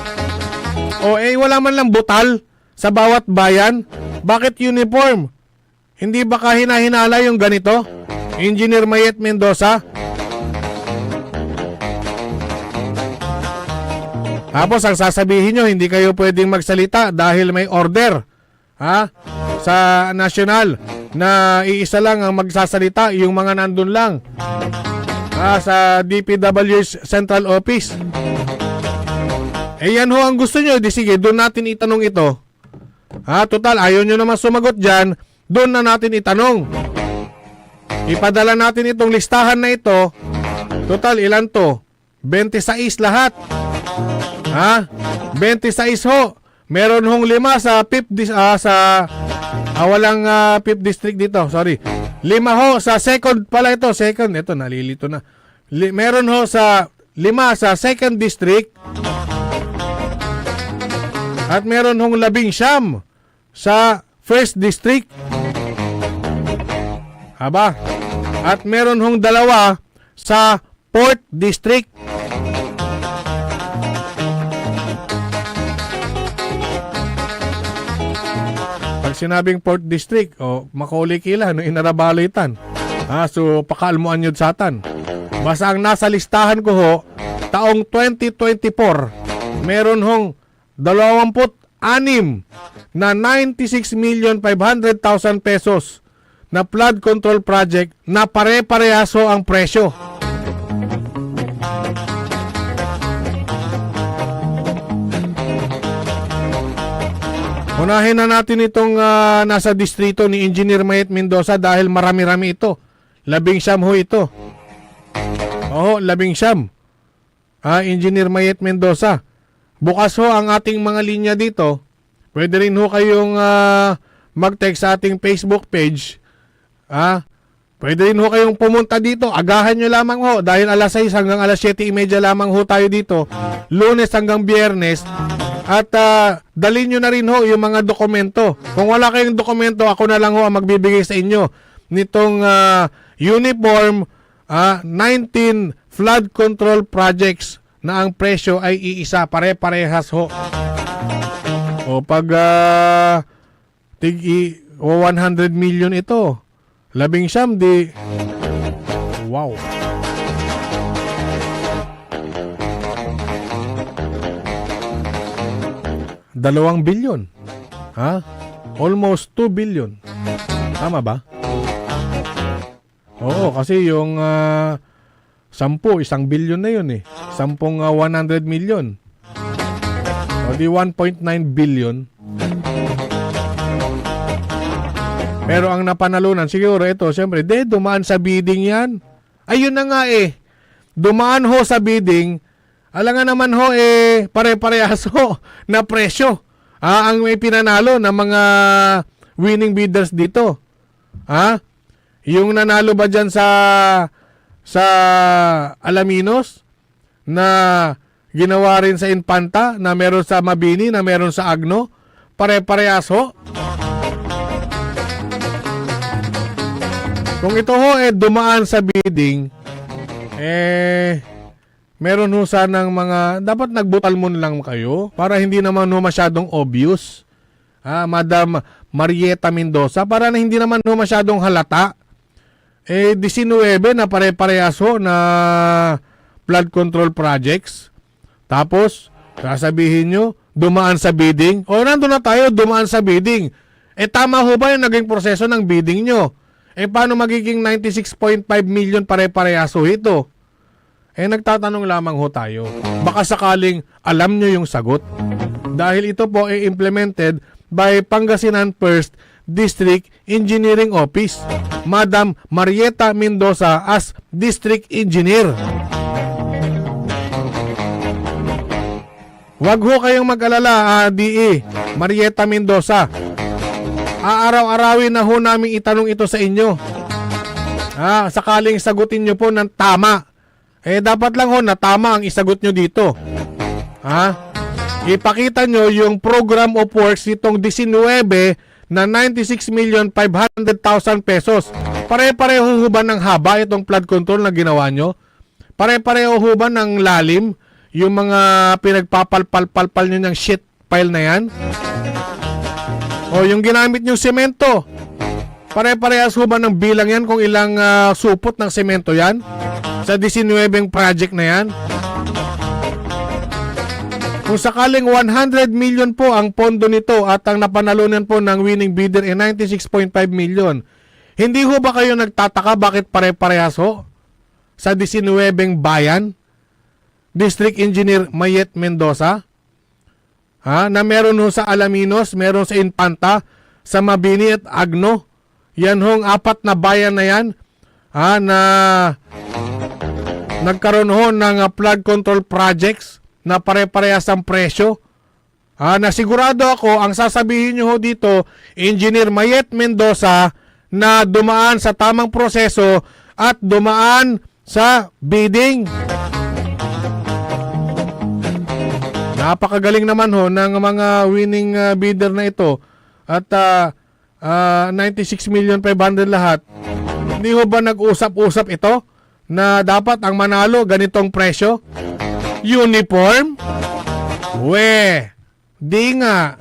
Wala man lang butal sa bawat bayan. Bakit uniform? Hindi ba kahina-hinala yung ganito? Engineer Mayet Mendoza? Tapos ang sasabihin nyo, hindi kayo pwedeng magsalita dahil may order sa national na iisa lang ang magsasalita, yung mga nandun lang sa DPW's Central Office. Yan ho ang gusto nyo, di sige, doon natin itanong ito. Total, ayaw nyo naman sumagot dyan, doon na natin itanong. Ipadala natin itong listahan na ito. Total, ilan to? 26 lahat. 26 ho. Meron hong 5 sa 5th walang 5th district dito, sorry. 5 ho sa second pala ito, second. Ito nalilito na. Meron ho sa 5 sa second district. At meron hong 19 sa first district. At meron hong 2 sa fourth district. Sinabing 4th District Macaulay Kila inarabalitan. So pakalmuan yun satan. Basta ang nasa listahan ko ho, taong 2024, meron hong 26 na 96,500,000 pesos na flood control project na pare-parehaso ang presyo. Unahin na natin itong nasa distrito ni Engineer Mayet Mendoza dahil marami-rami ito. 19 ho ito. 19. Engineer Mayet Mendoza. Bukas ho ang ating mga linya dito. Pwede rin ho kayong mag-text sa ating Facebook page. Pwede rin ho kayong pumunta dito. Agahan nyo lamang ho dahil alas 6 hanggang alas 7:30 lamang ho tayo dito. Lunes hanggang Biyernes. At dalhin nyo na rin ho yung mga dokumento. Kung wala kayong dokumento, ako na lang ho ang magbibigay sa inyo nitong uniform 19 flood control projects na ang presyo ay iisa, pare-parehas ho. Pag 100 million ito, 19 di wow. $2 billion. Almost 2 billion. Tama ba? Oo, kasi yung 10, 1 billion na yun 10 100 million. O di 1.9 billion. Pero ang napanalunan, siguro ito, siyempre, dumaan sa bidding yan. Ayun na nga dumaan ho sa bidding. Alangan naman ho pare-parehas ho na presyo. Ang may pinanalo ng mga winning bidders dito. Yung nanalo ba dyan sa Alaminos na ginawa rin sa Infanta, na meron sa Mabini, na meron sa Agno, pare-parehas ho. Kung ito ho dumaan sa bidding, meron ho sanang mga, dapat nagbutalmon lang kayo para hindi naman ho masyadong obvious. Madam Marieta Mendoza, para na hindi naman ho masyadong halata. 19 na pare-parehas ho na flood control projects. Tapos, sasabihin nyo, dumaan sa bidding. O, nandun na tayo, dumaan sa bidding. Tama ho ba yung naging proseso ng bidding nyo? Paano magiging 96.5 million pare-parehas ho ito? Nagtatanong lamang ho tayo. Baka sakaling alam nyo yung sagot. Dahil ito po ay implemented by Pangasinan First District Engineering Office. Madam Marieta Mendoza as District Engineer. Wag ho kayong mag-alala, DE Marieta Mendoza. Aaraw-arawin na ho namin itanong ito sa inyo. Sakaling sagutin nyo po ng tama. Dapat lang ho na tama ang isagot nyo dito. Ipakita nyo yung program of works itong 19 na 96,500,000 pesos. Pare-pareho ho ba ng haba itong flood control na ginawa nyo? Pare-pareho ho ba ng lalim yung mga pinagpapalpal-palpal nyo ng shit pile na yan? O yung ginamit nyo semento? Pare-parehas ho ba ng bilang yan kung ilang supot ng semento yan? Sa 19 project na yan? Kung sakaling 100 million po ang pondo nito at ang napanalunan po ng winning bidder ay 96.5 million, hindi ho ba kayo nagtataka bakit pare-parehas ho? Sa 19 bayan, District Engineer Mayet Mendoza, na meron ho sa Alaminos, meron sa Infanta, sa Mabini at Agno. Yan hong 4 na bayan na yan, na nagkaroon ho ng flood control projects na pare-parehas ang presyo. Na sigurado ako, ang sasabihin nyo ho dito, Engineer Mayet Mendoza, na dumaan sa tamang proseso at dumaan sa bidding. Napakagaling naman ho ng mga winning bidder na ito. At 96,500,000 lahat. Hindi ho ba nag-usap-usap ito na dapat ang manalo ganitong presyo? Uniform? Di nga.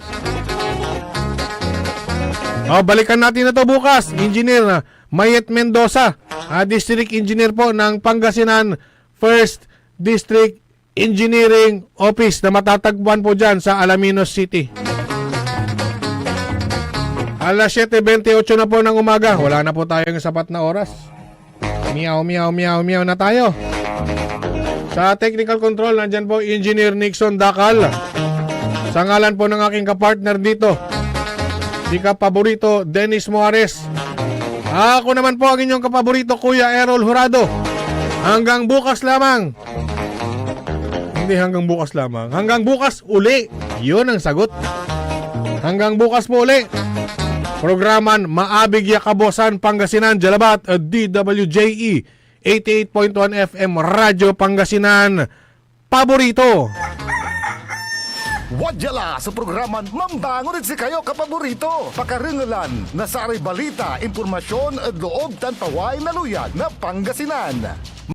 Balikan natin na to bukas. Engineer Mayet Mendoza, District Engineer po ng Pangasinan First District Engineering Office na matatagpuan po dyan sa Alaminos City. Alas 7:28 na po ng umaga. Wala na po tayong sapat na oras. Meow, meow, meow, meow na tayo. Sa technical control, nandyan po Engineer Nixon Dakal. Sa ngalan po ng aking kapartner dito, di kapaborito, Dennis Moares. Ako naman po ang inyong kapaborito, Kuya Errol Jurado. Hanggang bukas lamang. Hindi hanggang bukas lamang. Hanggang bukas uli. Yun ang sagot. Hanggang bukas po uli. Programan Maabig Yakabosan, Pangasinan, Jalabat, DWJE 88.1 FM Radyo Pangasinan. Paborito. Wadyala sa programan Mambangon si kayo kapaborito. Pakaringalan na sari balita, impormasyon at loob tantaway na luyag na Pangasinan.